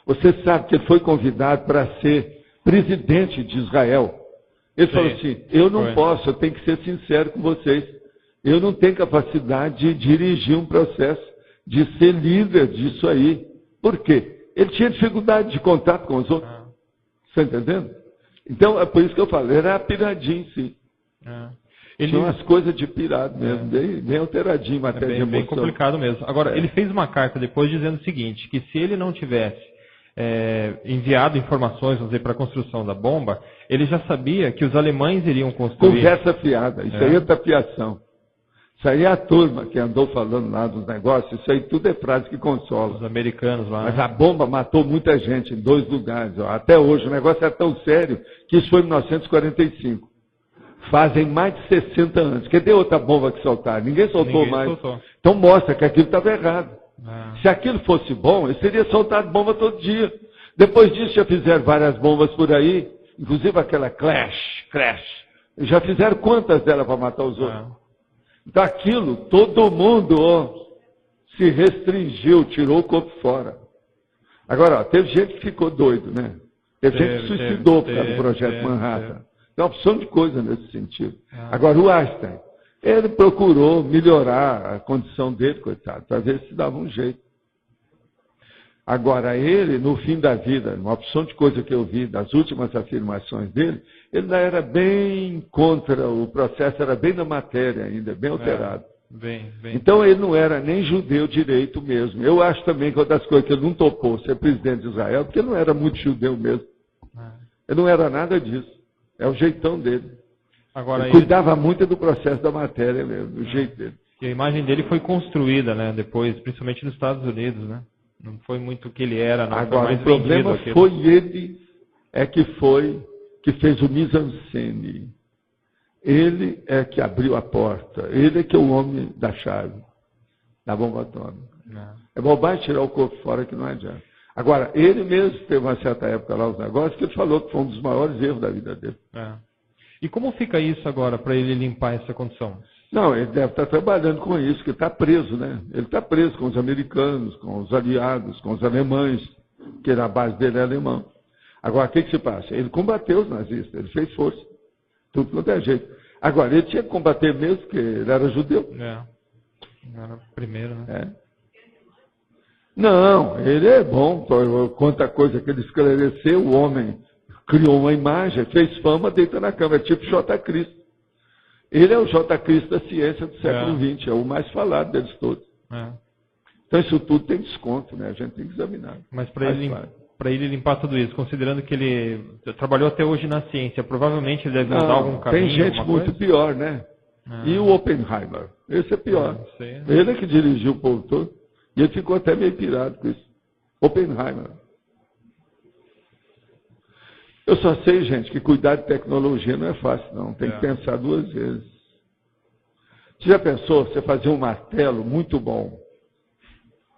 S2: Você sabe que ele foi convidado para ser presidente de Israel. Ele falou assim, eu não posso, eu tenho que ser sincero com vocês. Eu não tenho capacidade de dirigir um processo, de ser líder disso aí. Por quê? Ele tinha dificuldade de contato com os outros. Está entendendo? Então, é por isso que eu falo, ele era piradinho, sim. Tinha umas coisas de pirado mesmo, bem alteradinho em matéria de emoção.
S13: Bem complicado mesmo. Agora, ele fez uma carta depois dizendo o seguinte, que se ele não tivesse enviado informações, vamos dizer, para a construção da bomba, ele já sabia que os alemães iriam construir.
S2: Conversa fiada, isso aí é tapiação. Isso aí é a turma que andou falando lá dos negócios, isso aí tudo é frase que consola.
S13: Os americanos lá.
S2: Mas a bomba matou muita gente em 2 lugares. Ó. Até hoje o negócio é tão sério que isso foi em 1945. Fazem mais de 60 anos. Cadê outra bomba que soltaram? Ninguém soltou mais. Então mostra que aquilo estava errado. Se aquilo fosse bom, eles teriam soltado bomba todo dia. Depois disso já fizeram várias bombas por aí, inclusive aquela Crash. Já fizeram quantas delas para matar os outros? Então aquilo, todo mundo se restringiu, tirou o corpo fora. Agora, teve gente que ficou doido, né? Teve gente que suicidou por causa do projeto Manhattan. Tem uma opção de coisa nesse sentido. Agora, o Einstein, ele procurou melhorar a condição dele, coitado, para ver se dava um jeito. Agora, ele, no fim da vida, uma opção de coisa que eu vi das últimas afirmações dele, ele ainda era bem contra, o processo era bem na matéria ainda, bem alterado.
S13: Bem.
S2: Então, ele não era nem judeu direito mesmo. Eu acho também que uma das coisas que ele não topou ser presidente de Israel, porque ele não era muito judeu mesmo. Ele não era nada disso. É o jeitão dele.
S13: Agora,
S2: ele cuidava muito do processo da matéria mesmo, do jeito dele.
S13: E a imagem dele foi construída, né, depois, principalmente nos Estados Unidos, né? Não foi muito o que ele era, não.
S2: Agora, o problema foi ele que fez o mise-en-scène. Ele é que abriu a porta. Ele é que é o homem da chave da bomba atômica. É bobagem tirar o corpo fora que não adianta. Agora, ele mesmo teve uma certa época lá os negócios que ele falou que foi um dos maiores erros da vida dele.
S13: E como fica isso agora para ele limpar essa condição?
S2: Não, ele deve estar trabalhando com isso, que está preso, né? Ele está preso com os americanos, com os aliados, com os alemães, que na base dele é alemão. Agora, o que se passa? Ele combateu os nazistas, ele fez força. Tudo quanto é jeito. Agora, ele tinha que combater mesmo, porque ele era judeu.
S13: Era primeiro, né?
S2: Não, ele é bom. Quanta coisa que ele esclareceu, o homem criou uma imagem, fez fama, deita na cama. É tipo J. Cristo. Ele é o J. Cristo da ciência do século XX, é o mais falado deles todos. Então isso tudo tem desconto, né? A gente tem que examinar.
S13: Mas para ele limpar tudo isso, considerando que ele trabalhou até hoje na ciência, provavelmente ele deve mudar algum caminho?
S2: Tem gente muito pior, né? E o Oppenheimer? Esse é pior. Ele é que dirigiu o povo todo. E ele ficou até meio pirado com isso. Oppenheimer. Eu só sei, gente, que cuidar de tecnologia não é fácil, não. Tem que pensar 2 vezes. Você já pensou, você fazer um martelo muito bom,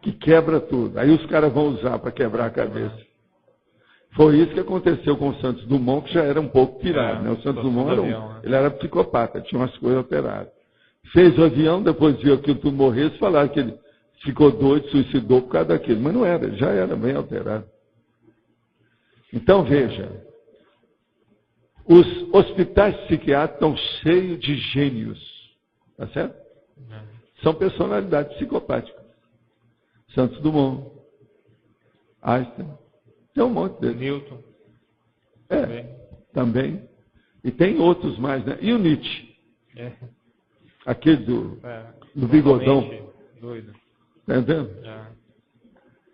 S2: que quebra tudo. Aí os caras vão usar para quebrar a cabeça. Foi isso que aconteceu com o Santos Dumont, que já era um pouco pirado. Né? O Santos Dumont ele era psicopata, tinha umas coisas alteradas. Fez o avião, depois viu aquilo tudo morrer, falaram que ele ficou doido, suicidou por causa daquilo. Mas não era, já era bem alterado. Então, veja, os hospitais psiquiátricos estão cheios de gênios. Tá certo? São personalidades psicopáticas. Santos Dumont, Einstein, tem um monte deles.
S13: Newton.
S2: Também. E tem outros mais, né? E o Nietzsche? Aquele do bigodão.
S13: Doido.
S2: Tá entendendo?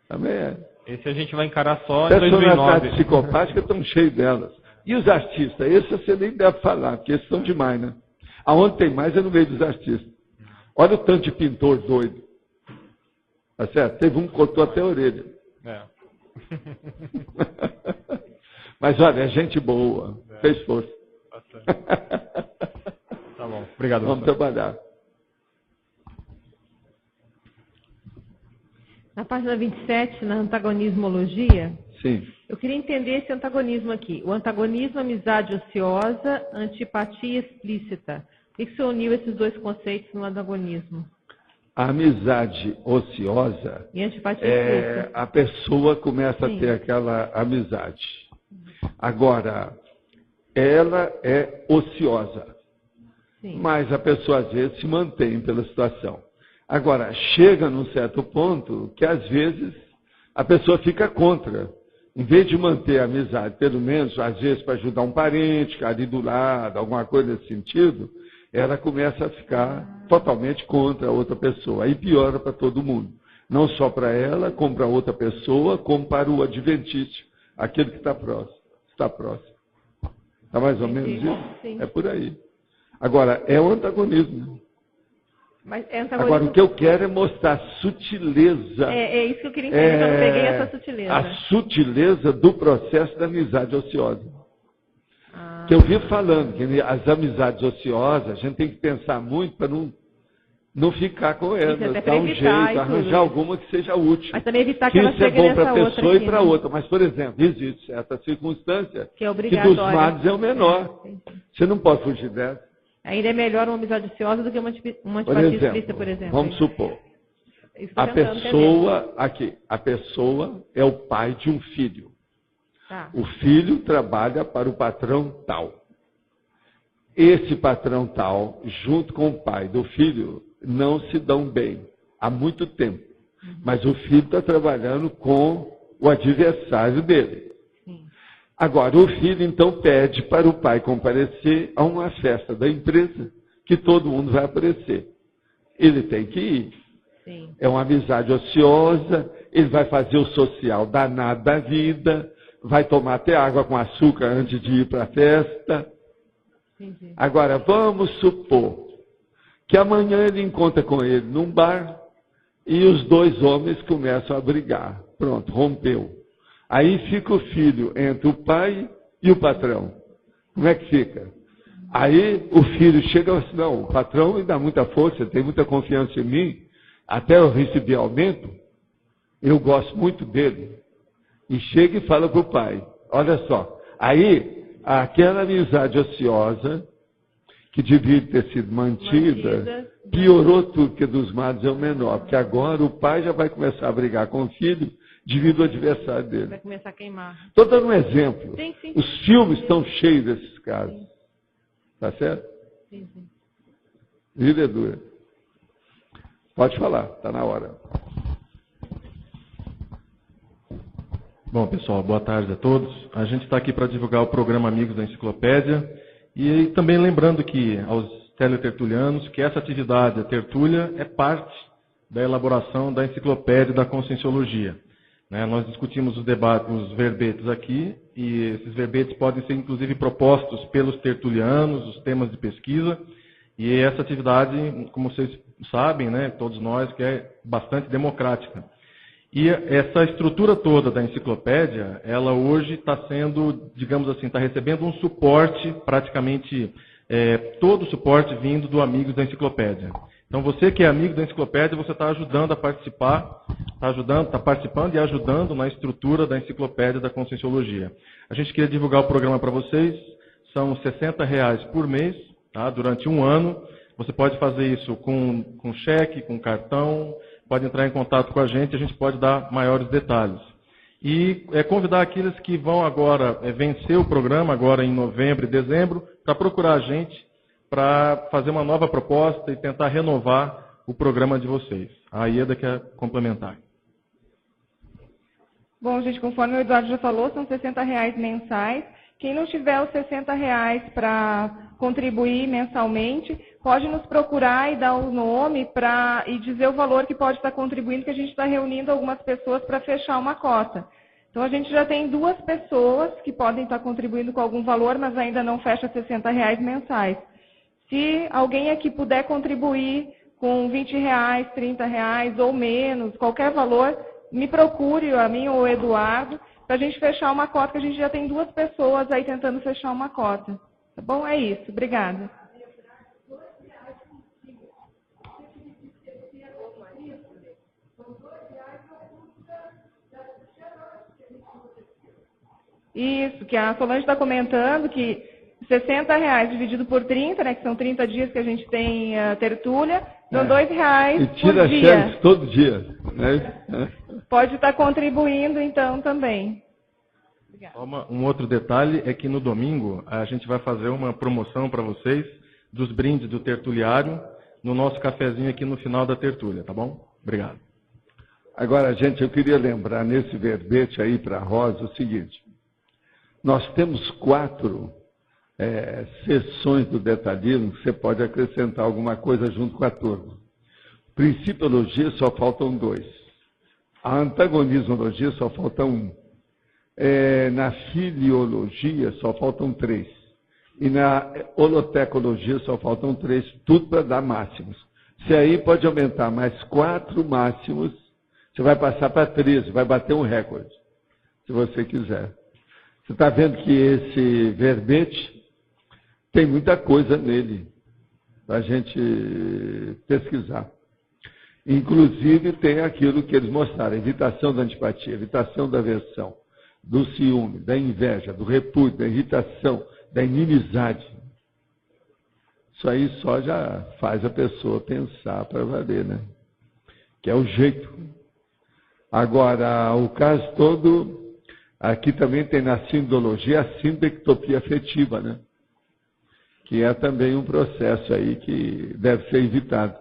S2: Também é.
S13: Esse a gente vai encarar só em 2009.
S2: Personalidades psicopáticas estão cheias delas. E os artistas? Esses você nem deve falar, porque esses são demais, né? Aonde tem mais é no meio dos artistas. Olha o tanto de pintor doido. Tá certo? Teve um que cortou até a orelha. Mas olha, é gente boa. Fez força.
S13: Tá bom. Obrigado.
S2: Vamos trabalhar.
S1: Na página 27, na antagonismologia,
S2: sim.
S1: Eu queria entender esse antagonismo aqui. O antagonismo, amizade ociosa, antipatia explícita. Por que você uniu esses dois conceitos no antagonismo?
S2: A amizade ociosa
S1: E antipatia explícita.
S2: a pessoa começa
S1: Sim.
S2: a ter aquela amizade. Agora, ela é ociosa.
S1: Sim.
S2: Mas a pessoa às vezes se mantém pela situação. Agora, chega num certo ponto que às vezes a pessoa fica contra. Em vez de manter a amizade, pelo menos, às vezes para ajudar um parente, ficar ali do lado, alguma coisa nesse sentido, ela começa a ficar totalmente contra a outra pessoa. Aí piora para todo mundo. Não só para ela, como para outra pessoa, como para o adventício, aquele que está próximo. Está próximo. Está mais ou menos isso?
S1: Sim.
S2: É por aí. Agora, é o antagonismo.
S1: Mas é antagonismo...
S2: Agora, o que eu quero é mostrar a sutileza.
S1: É isso que eu queria entender, eu não peguei essa sutileza.
S2: A sutileza do processo da amizade ociosa. Que eu vi falando que as amizades ociosas, a gente tem que pensar muito para não ficar com elas, dar um jeito, arranjar alguma que seja útil.
S1: Mas também evitar que
S2: que
S1: ela
S2: isso é
S1: chegue
S2: bom para
S1: nessa
S2: a
S1: outra
S2: pessoa
S1: aqui,
S2: e para
S1: né?
S2: outra. Mas, por exemplo, existe certa circunstância
S1: Que é
S2: que dos
S1: obrigatória.
S2: males é o menor. Você não pode fugir dessa.
S1: Ainda é melhor uma amizade ociosa do que uma
S2: Por
S1: antipatia
S2: exemplo,
S1: explícita, por exemplo.
S2: vamos supor,
S1: Isso que eu
S2: a
S1: tô tentando
S2: pessoa, a pessoa é o pai de um filho.
S1: Tá.
S2: O filho trabalha para o patrão tal. Esse patrão tal, junto com o pai do filho, não se dão bem há muito tempo. Mas o filho está trabalhando com o adversário dele. Agora, o filho então pede para o pai comparecer a uma festa da empresa, que todo mundo vai aparecer. Ele tem que ir.
S1: Sim.
S2: É uma amizade ociosa, ele vai fazer o social danado da vida, vai tomar até água com açúcar antes de ir para a festa.
S1: Entendi.
S2: Agora, vamos supor que amanhã ele encontra com ele num bar e os dois homens começam a brigar. Pronto, rompeu. Aí fica o filho entre o pai e o patrão. Como é que fica? Aí o filho chega e fala assim, não, o patrão me dá muita força, tem muita confiança em mim, até eu receber aumento, eu gosto muito dele. E chega e fala para o pai, olha só, aí aquela amizade ociosa, que devia ter sido mantida, piorou tudo, porque dos males é o menor, porque agora o pai já vai começar a brigar com o filho, devido ao adversário dele.
S1: Vai começar a queimar.
S2: Estou dando um exemplo.
S1: Sim, sim.
S2: Os filmes estão cheios desses casos. Tá certo?
S1: Sim, sim.
S2: Vida é dura. Pode falar, está na hora.
S14: Bom, pessoal, boa tarde a todos. A gente está aqui para divulgar o programa Amigos da Enciclopédia e também lembrando que aos teletertulianos que essa atividade, a tertúlia, é parte da elaboração da Enciclopédia da Conscienciologia. Nós discutimos os debates, os verbetes aqui, e esses verbetes podem ser inclusive propostos pelos tertulianos, os temas de pesquisa, e essa atividade, como vocês sabem, todos nós, que é bastante democrática. E essa estrutura toda da enciclopédia, ela hoje está sendo, digamos assim, está recebendo um suporte, praticamente todo o suporte vindo do Amigos da Enciclopédia. Então, você que é amigo da enciclopédia, você está ajudando a participar, está participando e ajudando na estrutura da enciclopédia da Conscienciologia. A gente queria divulgar o programa para vocês, são R$60 por mês, tá? Durante um ano. Você pode fazer isso com cheque, com cartão, pode entrar em contato com a gente pode dar maiores detalhes. E convidar aqueles que vão agora vencer o programa, agora em novembro e dezembro, para procurar a gente, para fazer uma nova proposta e tentar renovar o programa de vocês. A Ieda quer complementar.
S15: Bom, gente, conforme o Eduardo já falou, são R$60 mensais. Quem não tiver os R$60 para contribuir mensalmente, pode nos procurar e dar o nome e dizer o valor que pode estar contribuindo, que a gente está reunindo algumas pessoas para fechar uma cota. Então, a gente já tem 2 pessoas que podem estar contribuindo com algum valor, mas ainda não fecha R$60 mensais. Se alguém aqui puder contribuir com R$20, R$30 ou menos, qualquer valor, me procure, a mim ou o Eduardo, para a gente fechar uma cota, que a gente já tem 2 pessoas aí tentando fechar uma cota. Tá bom? É isso. Obrigada. Isso, que a Solange está comentando que R$60 dividido por 30, né, que são 30 dias que a gente tem tertúlia, dão R$2
S2: E tira
S15: por dia.
S2: xerox todo dia. Né?
S15: Pode estar contribuindo, então, também.
S14: Um outro detalhe é que no domingo a gente vai fazer uma promoção para vocês dos brindes do tertuliário no nosso cafezinho aqui no final da tertúlia, tá bom? Obrigado.
S2: Agora, gente, eu queria lembrar nesse verbete aí para a Rosa o seguinte. Nós temos 4 sessões do detalhismo que você pode acrescentar alguma coisa junto com a turma. Principiologia só faltam 2. A antagonismologia só falta 1. Na filiologia só faltam 3. E na holotecologia só faltam 3, tudo para dar máximos. Se aí pode aumentar mais 4 máximos, você vai passar para 13, vai bater um recorde, se você quiser. Você está vendo que esse verbete tem muita coisa nele para a gente pesquisar. Inclusive tem aquilo que eles mostraram, evitação da antipatia, evitação da aversão, do ciúme, da inveja, do repúdio, da irritação, da inimizade. Isso aí só já faz a pessoa pensar para valer, né? Que é o jeito. Agora, o caso todo, aqui também tem na sindologia a sindectopia afetiva, né? Que é também um processo aí que deve ser evitado.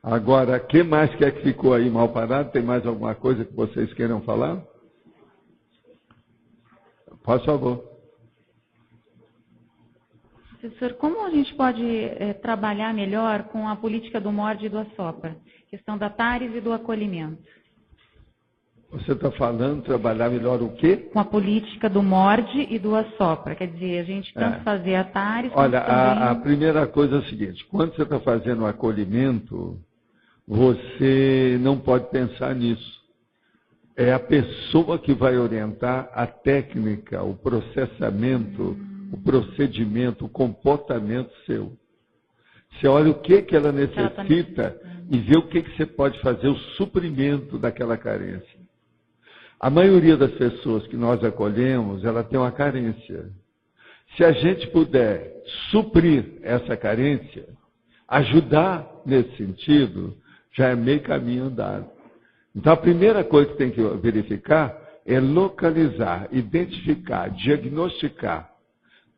S2: Agora, o que mais que é que ficou aí mal parado? Tem mais alguma coisa que vocês queiram falar? Por favor.
S4: Professor, como a gente pode trabalhar melhor com a política do morde e do assopra? Questão da TARES e do acolhimento.
S2: Você está falando trabalhar melhor o quê?
S4: Com a política do morde e do assopra. Quer dizer, a gente tanto fazer a TARES...
S2: Olha,
S4: também...
S2: a primeira coisa é a seguinte, quando você está fazendo o acolhimento, você não pode pensar nisso. É a pessoa que vai orientar a técnica, o processamento, o procedimento, o comportamento seu. Você olha o que ela necessita e vê o que você pode fazer, o suprimento daquela carência. A maioria das pessoas que nós acolhemos, ela tem uma carência. Se a gente puder suprir essa carência, ajudar nesse sentido, já é meio caminho andado. Então, a primeira coisa que tem que verificar é localizar, identificar, diagnosticar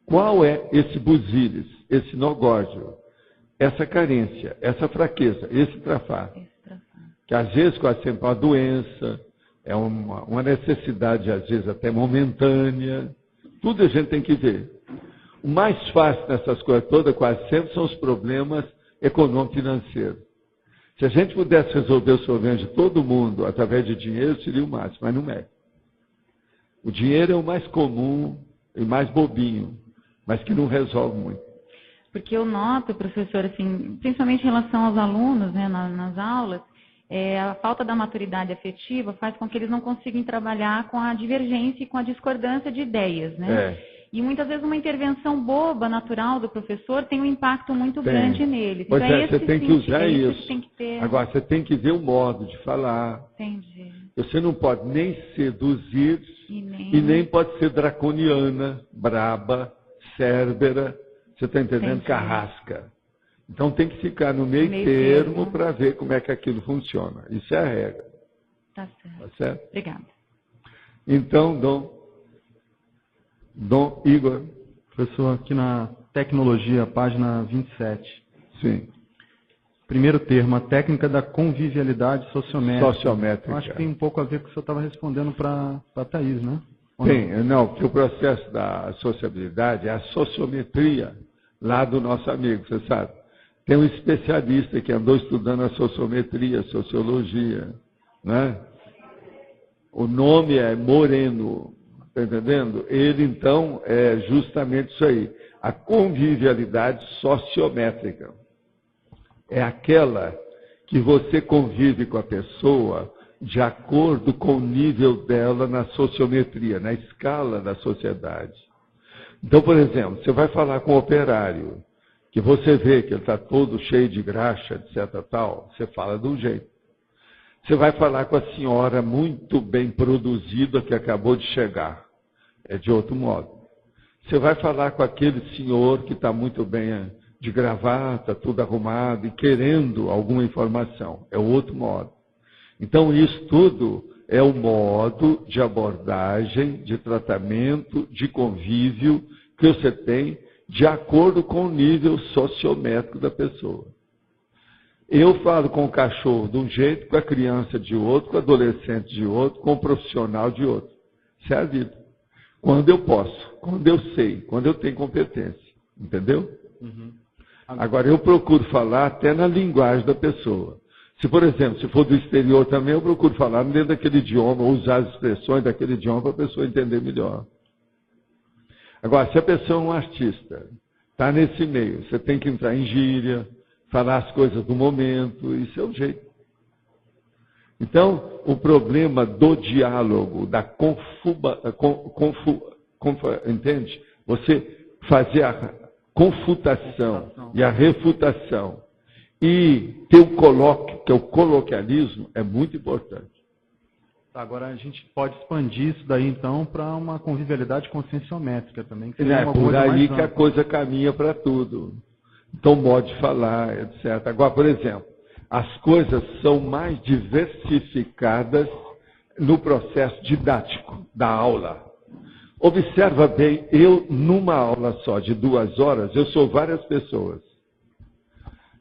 S2: qual é esse busilis, esse nogórdio, essa carência, essa fraqueza, esse trafar. Que às vezes quase sempre é uma doença, é uma necessidade, às vezes até momentânea. Tudo a gente tem que ver. O mais fácil nessas coisas todas, quase sempre, são os problemas econômico-financeiros. Se a gente pudesse resolver os problemas de todo mundo através de dinheiro, seria o máximo, mas não é. O dinheiro é o mais comum e mais bobinho, mas que não resolve muito.
S4: Porque eu noto, professor, assim, principalmente em relação aos alunos, né, nas aulas, a falta da maturidade afetiva faz com que eles não consigam trabalhar com a divergência e com a discordância de ideias, né? E muitas vezes uma intervenção boba, natural do professor tem um impacto muito grande neles.
S2: Pois
S4: então,
S2: você tem que usar isso.
S4: Tem que ter...
S2: Agora, você tem que ver o modo de falar.
S4: Entendi.
S2: Você não pode nem seduzir e nem pode ser draconiana, braba, cérbera, você está entendendo? Carrasca. Então tem que ficar no meio termo para ver como é que aquilo funciona. Isso é a regra.
S4: Tá certo.
S2: Tá certo?
S4: Obrigada.
S2: Então, Dom Igor.
S16: Professor, aqui na tecnologia, página 27.
S2: Sim.
S16: Primeiro termo, a técnica da convivialidade sociométrica.
S2: Sociométrica.
S16: Eu acho que tem um pouco a ver com o que o senhor estava respondendo para a Thaís, né?
S2: Tem, não, porque o processo da sociabilidade é a sociometria lá do nosso amigo, você sabe. Tem um especialista que andou estudando a sociometria, sociologia, né? O nome é Moreno, está entendendo? Ele, então, é justamente isso aí, a convivialidade sociométrica. É aquela que você convive com a pessoa de acordo com o nível dela na sociometria, na escala da sociedade. Então, por exemplo, você vai falar com um operário, que você vê que ele está todo cheio de graxa, etc. tal, você fala de um jeito. Você vai falar com a senhora muito bem produzida que acabou de chegar. É de outro modo. Você vai falar com aquele senhor que está muito bem de gravata, tudo arrumado e querendo alguma informação. É outro modo. Então, isso tudo é o modo de abordagem, de tratamento, de convívio que você tem de acordo com o nível sociométrico da pessoa. Eu falo com o cachorro de um jeito, com a criança de outro, com o adolescente de outro, com o profissional de outro. Isso é a vida. Quando eu posso, quando eu sei, quando eu tenho competência. Entendeu?
S16: Uhum.
S2: Agora, eu procuro falar até na linguagem da pessoa. Se, por exemplo, se for do exterior também, eu procuro falar dentro daquele idioma, usar as expressões daquele idioma para a pessoa entender melhor. Agora, se a pessoa é um artista, está nesse meio, você tem que entrar em gíria, falar as coisas do momento, isso é o jeito. Então, o problema do diálogo, da entende? Você fazer a confutação e a refutação e ter o colóquio, que é o coloquialismo, é muito importante.
S16: Tá, agora a gente pode expandir isso daí então para uma convivialidade conscienciométrica também. Que
S2: É por aí que a coisa caminha para tudo. Então, modo de falar, etc. Agora, por exemplo, as coisas são mais diversificadas no processo didático da aula. Observa bem, eu numa aula só de 2 horas, eu sou várias pessoas.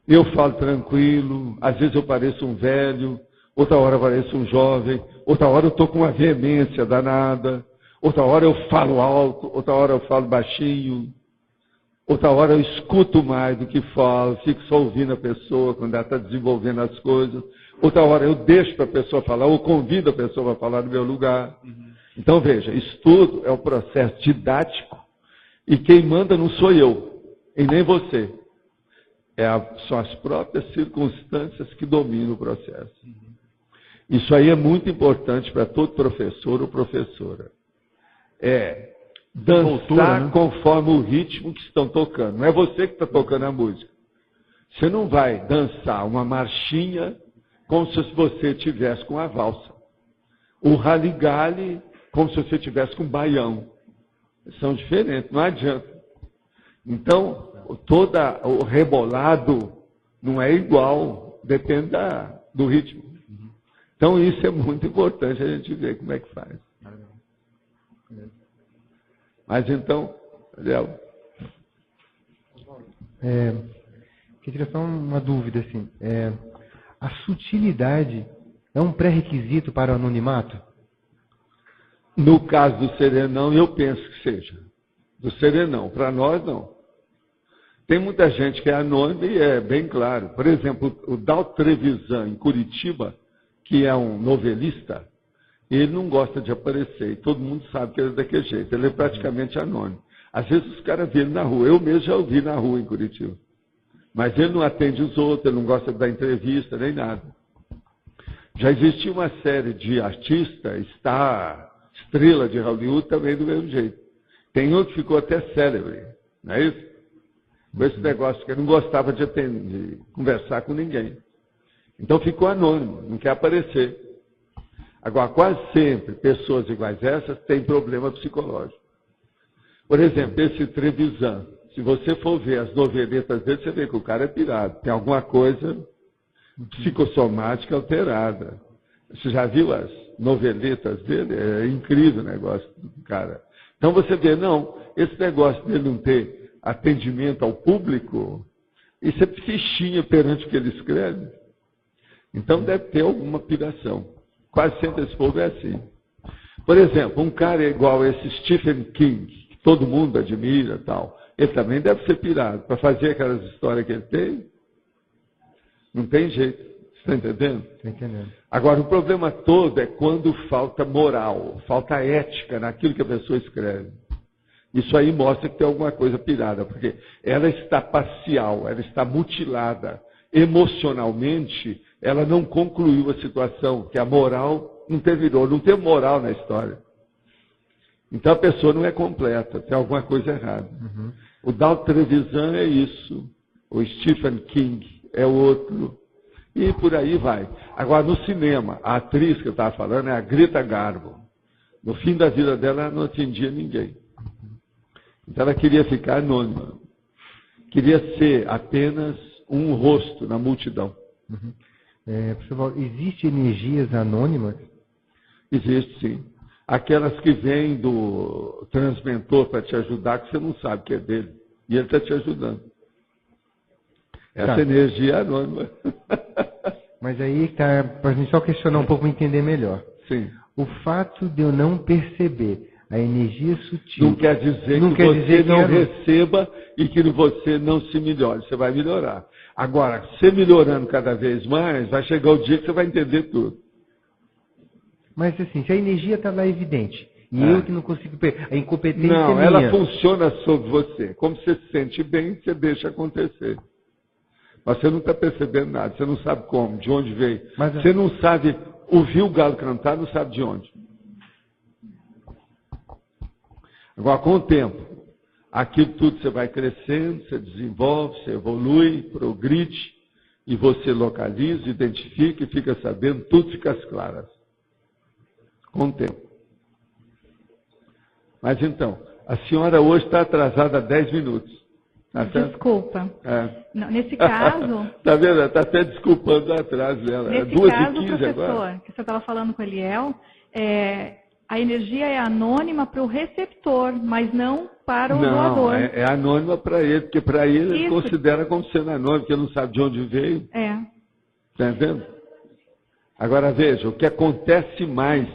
S2: Eu falo tranquilo, às vezes eu pareço um velho, outra hora eu pareço um jovem, outra hora eu estou com uma veemência danada, outra hora eu falo alto, outra hora eu falo baixinho, outra hora eu escuto mais do que falo, fico só ouvindo a pessoa quando ela está desenvolvendo as coisas, outra hora eu deixo para a pessoa falar, ou convido a pessoa para falar no meu lugar. Então veja, isso tudo é um processo didático e quem manda não sou eu, e nem você. São as próprias circunstâncias que dominam o processo. Isso aí é muito importante para todo professor ou professora. Dançar conforme o ritmo que estão tocando. Não é você que está tocando a música. Você não vai dançar uma marchinha como se você estivesse com a valsa. O rally-gally como se você estivesse com o baião. São diferentes, não adianta. Então, todo o rebolado não é igual, depende do ritmo. Então, isso é muito importante a gente ver como é que faz. Mas então, Léo.
S11: Queria só uma dúvida, assim. A sutilidade é um pré-requisito para o anonimato?
S2: No caso do serenão, eu penso que seja. Do serenão. Para nós, não. Tem muita gente que é anônima e é bem claro. Por exemplo, o Dal Trevisan, em Curitiba, que é um novelista, ele não gosta de aparecer. E todo mundo sabe que ele é daquele jeito. Ele é praticamente anônimo. Às vezes os caras vêem ele na rua. Eu mesmo já o vi na rua em Curitiba. Mas ele não atende os outros, ele não gosta de dar entrevista, nem nada. Já existia uma série de artistas, estrela de Hollywood, também do mesmo jeito. Tem um que ficou até célebre, não é isso? Com esse negócio que ele não gostava de conversar com ninguém. Então ficou anônimo, não quer aparecer. Agora, quase sempre, pessoas iguais a essas têm problema psicológico. Por exemplo, esse Trevisan, se você for ver as noveletas dele, você vê que o cara é pirado. Tem alguma coisa psicossomática alterada. Você já viu as noveletas dele? É incrível o negócio do cara. Então você vê, não, esse negócio dele não ter atendimento ao público, isso é fichinha perante o que ele escreve. Então deve ter alguma piração. Quase sempre esse povo é assim. Por exemplo, um cara igual esse Stephen King, que todo mundo admira e tal, ele também deve ser pirado. Para fazer aquelas histórias que ele tem, não tem jeito. Você está entendendo?
S11: Estou entendendo.
S2: Agora, o problema todo é quando falta moral, falta ética naquilo que a pessoa escreve. Isso aí mostra que tem alguma coisa pirada, porque ela está parcial, ela está mutilada. Emocionalmente, ela não concluiu a situação, que a moral não teve moral na história. Então a pessoa não é completa, tem alguma coisa errada. O Dal Trevisan é isso, o Stephen King é outro. E por aí vai. Agora, no cinema, a atriz que eu estava falando é a Greta Garbo. No fim da vida dela, ela não atendia ninguém. Então, ela queria ficar anônima. Queria ser apenas um rosto na multidão.
S11: Uhum. Professor Paulo, existem energias anônimas?
S2: Existe, sim. Aquelas que vêm do transmentor para te ajudar, que você não sabe que é dele. E ele está te ajudando. Essa energia é anônima.
S11: Mas aí está, para a gente só questionar um pouco para entender melhor.
S2: Sim.
S11: O fato de eu não perceber a energia sutil...
S2: Não quer dizer que você não receba e que você não se melhore. Você vai melhorar. Agora, você melhorando cada vez mais, vai chegar o dia que você vai entender tudo.
S11: Mas assim, se a energia está lá evidente, e eu que não consigo... A incompetência
S2: não,
S11: é minha.
S2: ela funciona sobre você. Como você se sente bem, você deixa acontecer. Mas você não está percebendo nada, você não sabe como, de onde veio. Você não sabe, ouvir o galo cantar, não sabe de onde. Agora, com o tempo, aquilo tudo você vai crescendo, você desenvolve, você evolui, progride, e você localiza, identifica e fica sabendo, tudo fica às claras. Com o tempo. Mas então, a senhora hoje está atrasada 10 minutos. Tá
S1: Desculpa. Não, nesse caso...
S2: Está vendo? Está até desculpando o atraso dela.
S1: Nesse
S2: 2h15
S1: caso, professor,
S2: agora.
S1: que você estava falando com o Eliel, a energia é anônima para o receptor, mas não para o doador.
S2: Não, é anônima para ele, porque para ele considera como sendo anônimo, porque ele não sabe de onde veio. Está entendendo? Agora veja, o que acontece mais,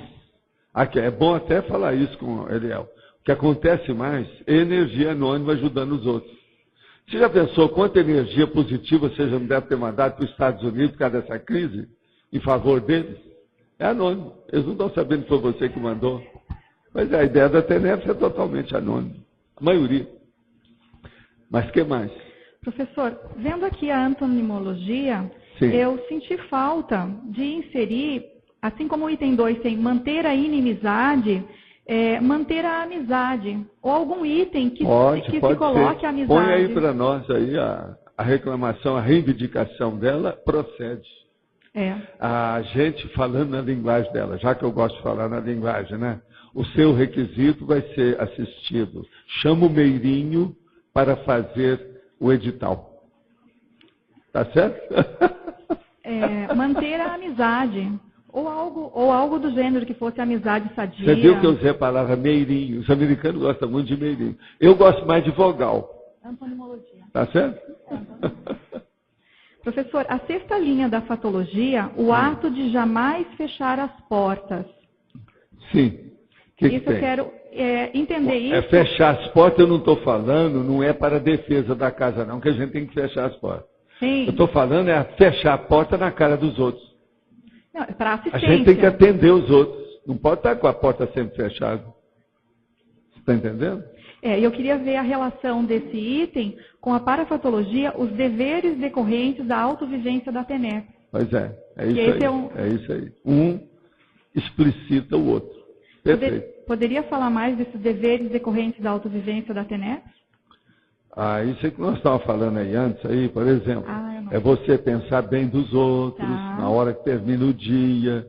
S2: aqui, é bom até falar isso com o Eliel, o que acontece mais é energia anônima ajudando os outros. Você já pensou quanta energia positiva você já não deve ter mandado para os Estados Unidos por causa dessa crise, em favor deles? É anônimo. Eles não estão sabendo que foi você que mandou. Mas a ideia da TENEPS é totalmente anônima. A maioria. Mas o que mais?
S1: Professor, vendo aqui a antonimologia, eu senti falta de inserir, assim como o item 2 tem manter a inimizade, manter a amizade. Ou algum item que se coloque a amizade.
S2: Põe aí para nós aí a reclamação, a reivindicação dela procede. A gente falando na linguagem dela, já que eu gosto de falar na linguagem, né? O seu requisito vai ser assistido. Chama o Meirinho para fazer o edital. Tá certo?
S1: Manter a amizade. Ou algo do gênero que fosse amizade sadia.
S2: Você viu que eu usei a palavra meirinho. Os americanos gostam muito de meirinho. Eu gosto mais de vogal.
S1: Antonimologia.
S2: Tá certo?
S1: Professor, a sexta linha da fatologia, o ato de jamais fechar as portas.
S2: Sim.
S1: Isso eu quero entender isso.
S2: Fechar as portas eu não estou falando, não é para a defesa da casa não, que a gente tem que fechar as portas.
S1: Sim.
S2: Eu estou falando fechar a porta na cara dos outros.
S1: Não, é para assistência.
S2: A gente tem que atender os outros. Não pode estar com a porta sempre fechada. Você está entendendo?
S1: Eu queria ver a relação desse item com a parafatologia, os deveres decorrentes da autovivência da TENEPS.
S2: Pois é isso aí. É isso aí. Um explicita o outro. Perfeito.
S1: Poderia falar mais desses deveres decorrentes da autovivência da TENEPS?
S2: Isso é que nós estávamos falando aí antes, por exemplo. É você pensar bem dos outros, na hora que termina o dia.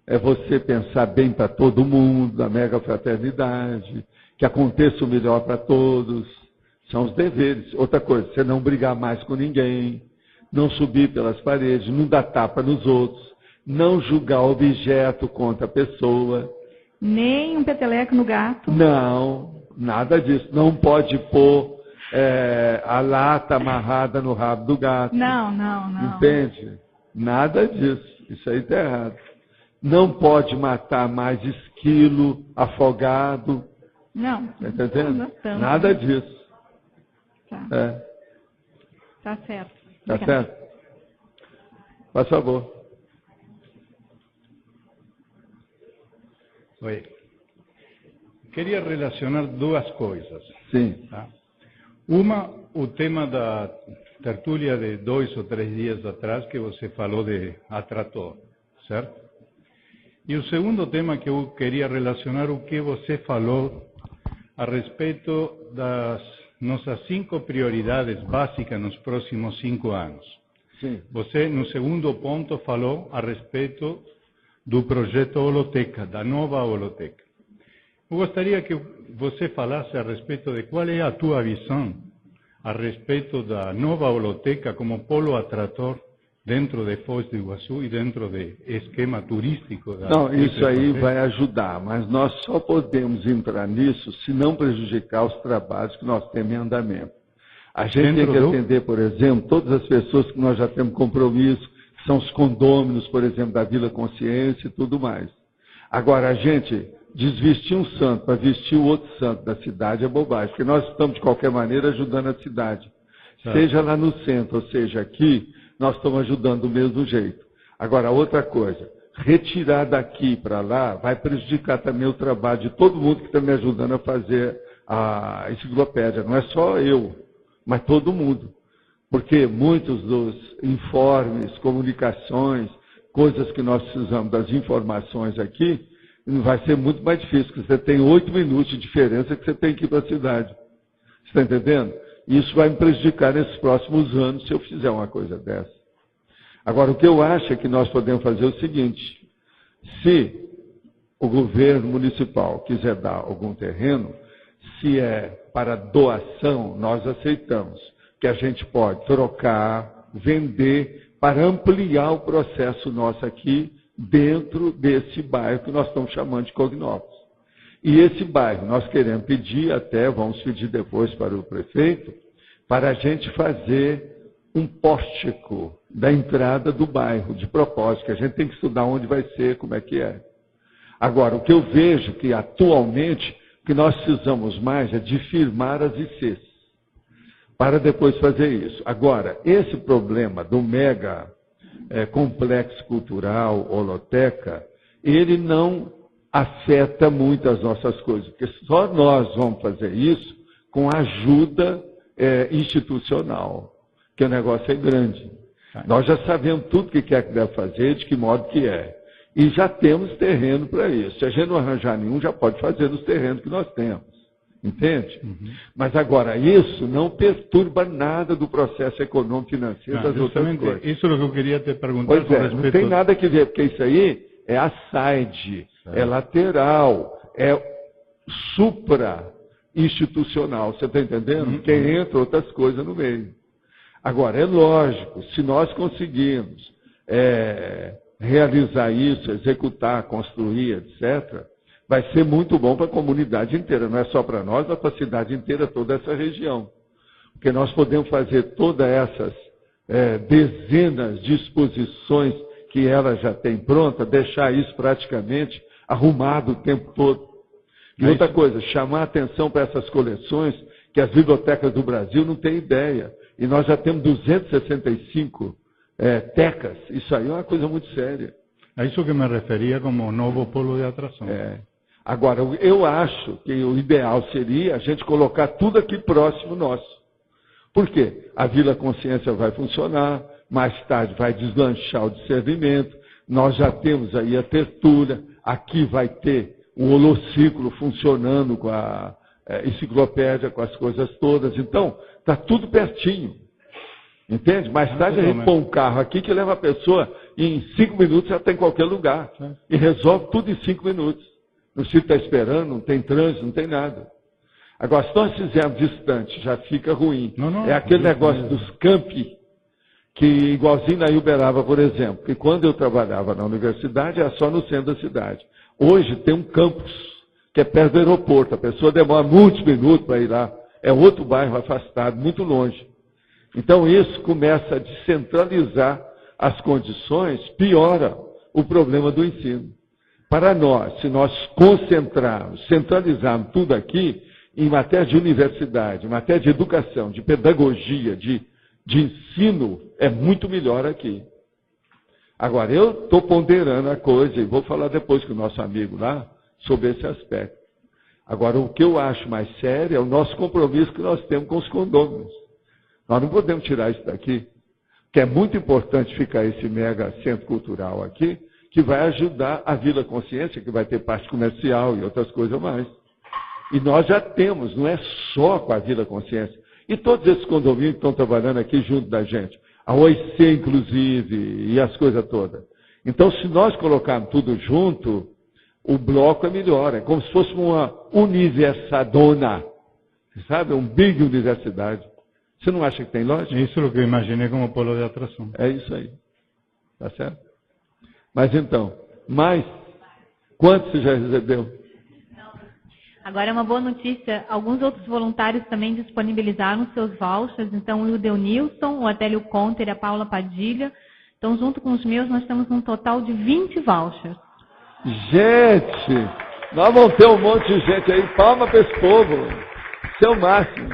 S2: É você pensar bem para todo mundo, da mega fraternidade, que aconteça o melhor para todos. São os deveres. Outra coisa, você não brigar mais com ninguém, não subir pelas paredes, não dar tapa nos outros, não julgar objeto contra a pessoa.
S1: Nem um peteleco no gato.
S2: Não, nada disso. Não pode pôr a lata amarrada no rabo do gato.
S1: Não.
S2: Entende? Nada disso. Isso aí está errado. Não pode matar mais esquilo afogado.
S1: Não.
S2: Está entendendo?
S1: Não tanto.
S2: Nada disso.
S1: Tá certo.
S2: Tá certo? Por favor.
S17: Oi. Queria relacionar duas coisas.
S2: Sim.
S17: Tá? Uma, o tema da tertúlia de 2 ou 3 dias atrás, que você falou de atrator, certo? E o segundo tema que eu queria relacionar, o que você falou a respeito das nossas 5 prioridades básicas nos próximos 5 anos.
S2: Sim.
S17: Você, no segundo ponto, falou a respeito do projeto Holoteca, da nova Holoteca. Eu gostaria que você falasse a respeito de qual é a tua visão a respeito da nova Holoteca como polo atrator dentro de Foz do Iguaçu e dentro do esquema turístico.
S2: Não, isso aí vai ajudar, mas nós só podemos entrar nisso se não prejudicar os trabalhos que nós temos em andamento. A gente tem que atender, por exemplo, todas as pessoas que nós já temos compromisso, que são os condôminos, por exemplo, da Vila Consciência e tudo mais. Agora, a gente desvestir um santo para vestir o outro santo da cidade é bobagem, porque nós estamos, de qualquer maneira, ajudando a cidade. Seja lá no centro, ou seja aqui, nós estamos ajudando do mesmo jeito. Agora, outra coisa, retirar daqui para lá vai prejudicar também o trabalho de todo mundo que está me ajudando a fazer a enciclopédia. Não é só eu, mas todo mundo. Porque muitos dos informes, comunicações, coisas que nós precisamos das informações aqui, vai ser muito mais difícil, porque você tem 8 minutos de diferença que você tem que ir para a cidade. Você está entendendo? Isso vai me prejudicar nesses próximos anos se eu fizer uma coisa dessa. Agora, o que eu acho é que nós podemos fazer o seguinte: se o governo municipal quiser dar algum terreno, se é para doação, nós aceitamos, que a gente pode trocar, vender, para ampliar o processo nosso aqui dentro desse bairro que nós estamos chamando de Cognópolis. E esse bairro, nós queremos pedir até, vamos pedir depois para o prefeito, para a gente fazer um pórtico da entrada do bairro, de propósito, que a gente tem que estudar onde vai ser, como é que é. Agora, o que eu vejo que atualmente, o que nós precisamos mais é de firmar as ICs, para depois fazer isso. Agora, esse problema do mega complexo cultural, holoteca, ele não afeta muito as nossas coisas, porque só nós vamos fazer isso com a ajuda institucional, que o negócio é grande. Nós já sabemos tudo que quer que deve fazer, de que modo que é. E já temos terreno para isso. Se a gente não arranjar nenhum, já pode fazer nos terrenos que nós temos. Entende? Mas agora, isso não perturba nada do processo econômico financeiro das outras coisas.
S17: Isso é o que eu queria te perguntar.
S2: Pois é, não tem nada que ver, porque isso aí é aside, é lateral, é supra-institucional, você está entendendo? Porque entra outras coisas no meio. Agora, é lógico, se nós conseguirmos realizar isso, executar, construir, etc., vai ser muito bom para a comunidade inteira, não é só para nós, mas para a cidade inteira, toda essa região. Porque nós podemos fazer todas essas dezenas de exposições que ela já tem pronta, deixar isso praticamente arrumado o tempo todo. E outra coisa, chamar atenção para essas coleções, que as bibliotecas do Brasil não têm ideia. E nós já temos 265 tecas. Isso aí é uma coisa muito séria.
S17: A isso que me referia como novo polo de atração.
S2: Agora, eu acho que o ideal seria a gente colocar tudo aqui próximo nosso. Por quê? A Vila Consciência vai funcionar, mais tarde vai deslanchar o discernimento, nós já temos aí a tertúlia, aqui vai ter o holociclo funcionando com a enciclopédia, com as coisas todas. Então, está tudo pertinho. Entende? Mais tarde a gente põe um carro aqui que leva a pessoa e em 5 minutos já está em qualquer lugar. E resolve tudo em 5 minutos. Não se está esperando, não tem trânsito, não tem nada. Agora, se nós fizermos distante, já fica ruim. É aquele negócio dos campi, que igualzinho na Uberaba, por exemplo, que quando eu trabalhava na universidade, era só no centro da cidade. Hoje tem um campus, que é perto do aeroporto. A pessoa demora muitos minutos para ir lá. É outro bairro afastado, muito longe. Então, isso começa a descentralizar as condições, piora o problema do ensino. Para nós, se nós concentrarmos, centralizarmos tudo aqui, em matéria de universidade, em matéria de educação, de pedagogia, de ensino, é muito melhor aqui. Agora, eu estou ponderando a coisa, e vou falar depois com o nosso amigo lá, sobre esse aspecto. Agora, o que eu acho mais sério é o nosso compromisso que nós temos com os condôminos. Nós não podemos tirar isso daqui, que é muito importante ficar esse mega centro cultural aqui, que vai ajudar a Vila Consciência, que vai ter parte comercial e outras coisas mais. E nós já temos, não é só com a Vila Consciência. E todos esses condomínios que estão trabalhando aqui junto da gente. a OIC, inclusive, e as coisas todas. Então, se nós colocarmos tudo junto, o bloco é melhor. É como se fosse uma universidade, sabe? Um big universidade. Você não acha que tem lógica?
S17: Isso é o que eu imaginei como polo de atração.
S2: É isso aí. Tá certo? Mas então, quanto você já recebeu?
S4: Agora é uma boa notícia, alguns outros voluntários também disponibilizaram seus vouchers, então o Ildenilson, o Atélio Conter e a Paula Padilha. Então, junto com os meus, nós temos um total de 20 vouchers.
S2: Gente, nós vamos ter um monte de gente aí. Palma para esse povo. Seu máximo.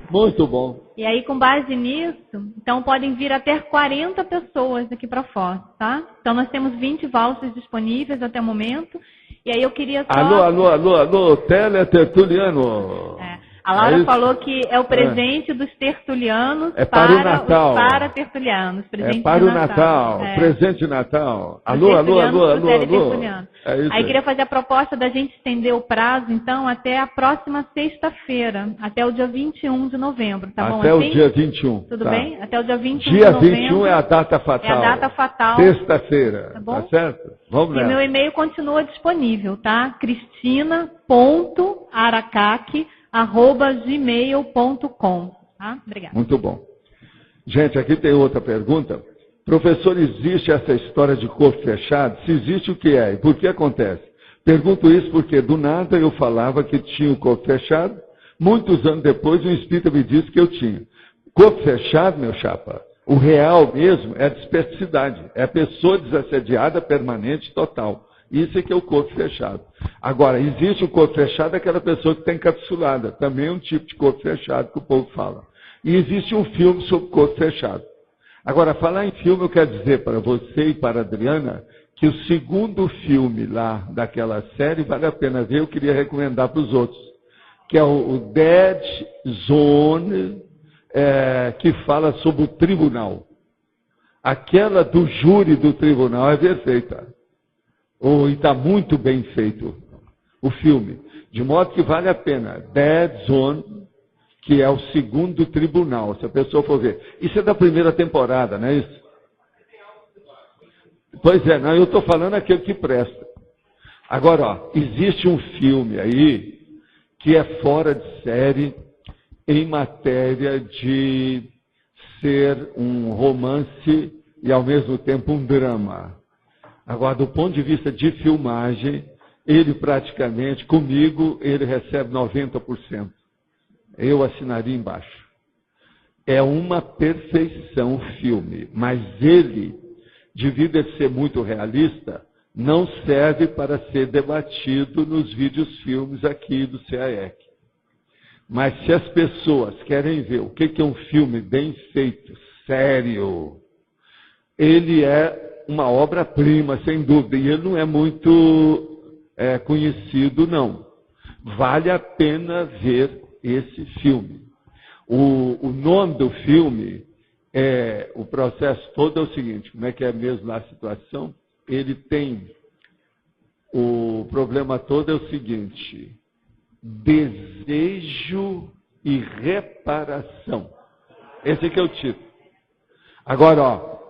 S2: Muito bom.
S4: E aí, com base nisso, então podem vir até 40 pessoas aqui para fora, tá? Então, nós temos 20 vouchers disponíveis até o momento. E aí eu queria só...
S2: Alô, teletertuliano.
S4: A Laura falou que é o presente dos tertulianos
S2: para o Natal.
S4: Para tertulianos.
S2: É para o Natal. Presente de Natal. Alô.
S4: É isso aí queria fazer a proposta da gente estender o prazo, então, até a próxima sexta-feira, até o dia 21 de novembro, tá bom?
S2: Até o dia 21.
S4: Tudo bem? Até o dia 21
S2: dia
S4: de novembro.
S2: Dia 21 é a data fatal.
S4: É a data fatal.
S2: Sexta-feira.
S4: Tá bom?
S2: Tá certo? Vamos
S4: nessa. E meu e-mail continua disponível, tá? cristina.aracaque@gmail.com. Tá? Obrigada.
S2: Muito bom. Gente, aqui tem outra pergunta. Professor, existe essa história de corpo fechado? Se existe, o que é? E por que acontece? Pergunto isso porque do nada eu falava que tinha o corpo fechado. Muitos anos depois, um espírita me disse que eu tinha. Corpo fechado, meu chapa, o real mesmo é a dispersidade. É a pessoa desassediada, permanente, total. Isso é que é o corpo fechado. Agora, existe o corpo fechado, aquela pessoa que está encapsulada. Também é um tipo de corpo fechado que o povo fala. E existe um filme sobre corpo fechado. Agora, falar em filme, eu quero dizer para você e para a Adriana que o segundo filme lá daquela série vale a pena ver, eu queria recomendar para os outros, que é o Dead Zone, que fala sobre o tribunal. Aquela do júri do tribunal é perfeita. E está muito bem feito o filme. De modo que vale a pena. Dead Zone, que é o segundo tribunal, se a pessoa for ver. Isso é da primeira temporada, não é isso? Pois é, não, eu estou falando aquele que presta. Agora, ó, existe um filme aí que é fora de série em matéria de ser um romance e ao mesmo tempo um drama. Agora, do ponto de vista de filmagem, ele praticamente, comigo, ele recebe 90%. Eu assinaria embaixo. É uma perfeição o filme, mas ele, devido a ser muito realista, não serve para ser debatido nos vídeos-filmes aqui do CAEC. Mas se as pessoas querem ver o que é um filme bem feito, sério, ele é uma obra-prima, sem dúvida, e ele não é muito conhecido, não. Vale a pena ver esse filme. O nome do filme, o processo todo é o seguinte, como é que é mesmo lá a situação? Ele tem, o problema todo é o seguinte, desejo e reparação. Esse aqui é o título. Agora, ó,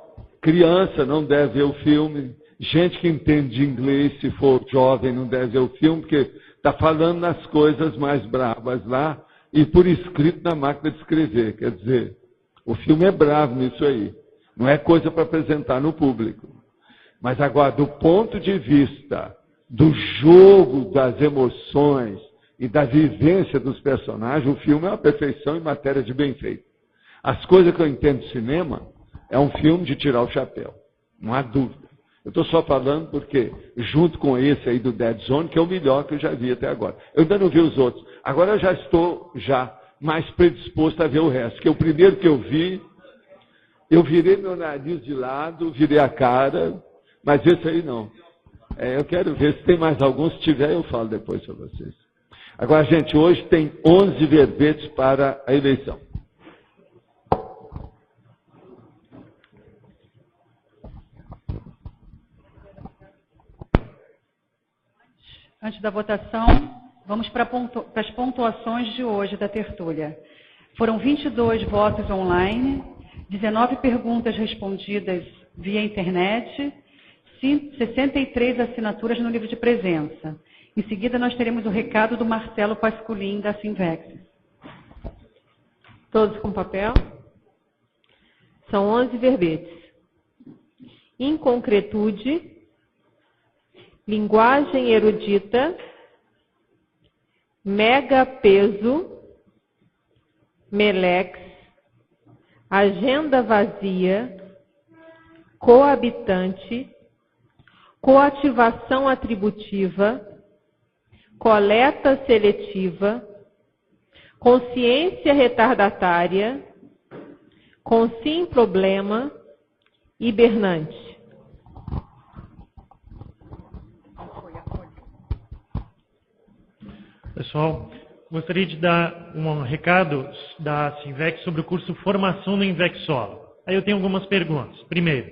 S2: criança não deve ver o filme, gente que entende de inglês, se for jovem, não deve ver o filme, porque está falando nas coisas mais bravas lá, e por escrito na máquina de escrever. Quer dizer, o filme é bravo nisso aí. Não é coisa para apresentar no público. Mas agora, do ponto de vista do jogo das emoções e da vivência dos personagens, o filme é uma perfeição em matéria de bem feito. As coisas que eu entendo de cinema, é um filme de tirar o chapéu. Não há dúvida. Eu estou só falando porque, junto com esse aí do Dead Zone, que é o melhor que eu já vi até agora. Eu ainda não vi os outros. Agora eu já estou mais predisposto a ver o resto. Porque o primeiro que eu vi, eu virei meu nariz de lado, virei a cara, mas esse aí não. Eu quero ver se tem mais alguns. Se tiver, eu falo depois para vocês. Agora, gente, hoje tem 11 verbetes para a eleição.
S6: Antes da votação, vamos para as pontuações de hoje da tertúlia. Foram 22 votos online, 19 perguntas respondidas via internet, 63 assinaturas no livro de presença. Em seguida, nós teremos o recado do Marcelo Pasculin, da Sinvex.
S18: Todos com papel? São 11 verbetes. Inconcretude, linguagem erudita, megapeso, melex, agenda vazia, coabitante, coativação atributiva, coleta seletiva, consciência retardatária, consim problema, hibernante.
S19: Pessoal, gostaria de dar um recado da Sinvex sobre o curso Formação no Invexolo. Aí eu tenho algumas perguntas. Primeiro,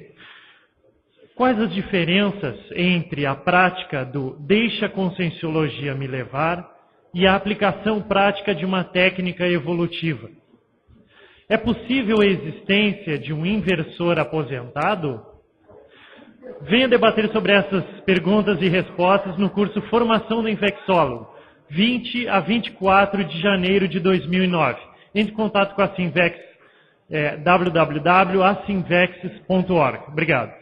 S19: quais as diferenças entre a prática do deixa a conscienciologia me levar e a aplicação prática de uma técnica evolutiva? É possível a existência de um inversor aposentado? Venha debater sobre essas perguntas e respostas no curso Formação do Infectólogo, 20 a 24 de janeiro de 2009. Entre em contato com a Sinvex, www.asinvex.org. Obrigado.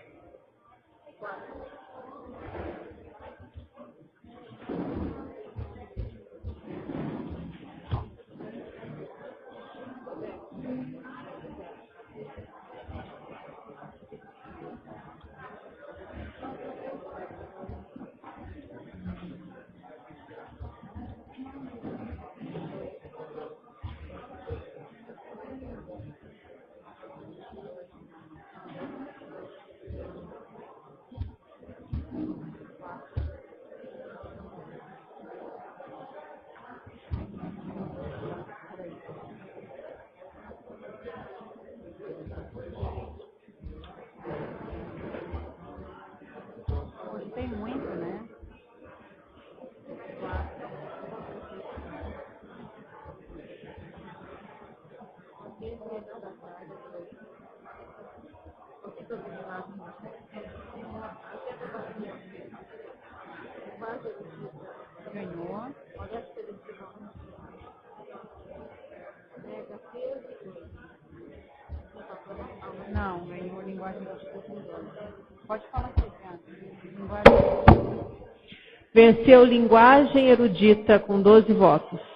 S6: Tem muito, né? Ganhou. Não, ganhou linguagem de Pode falar aqui, cara.
S18: Venceu linguagem erudita com 12 votos.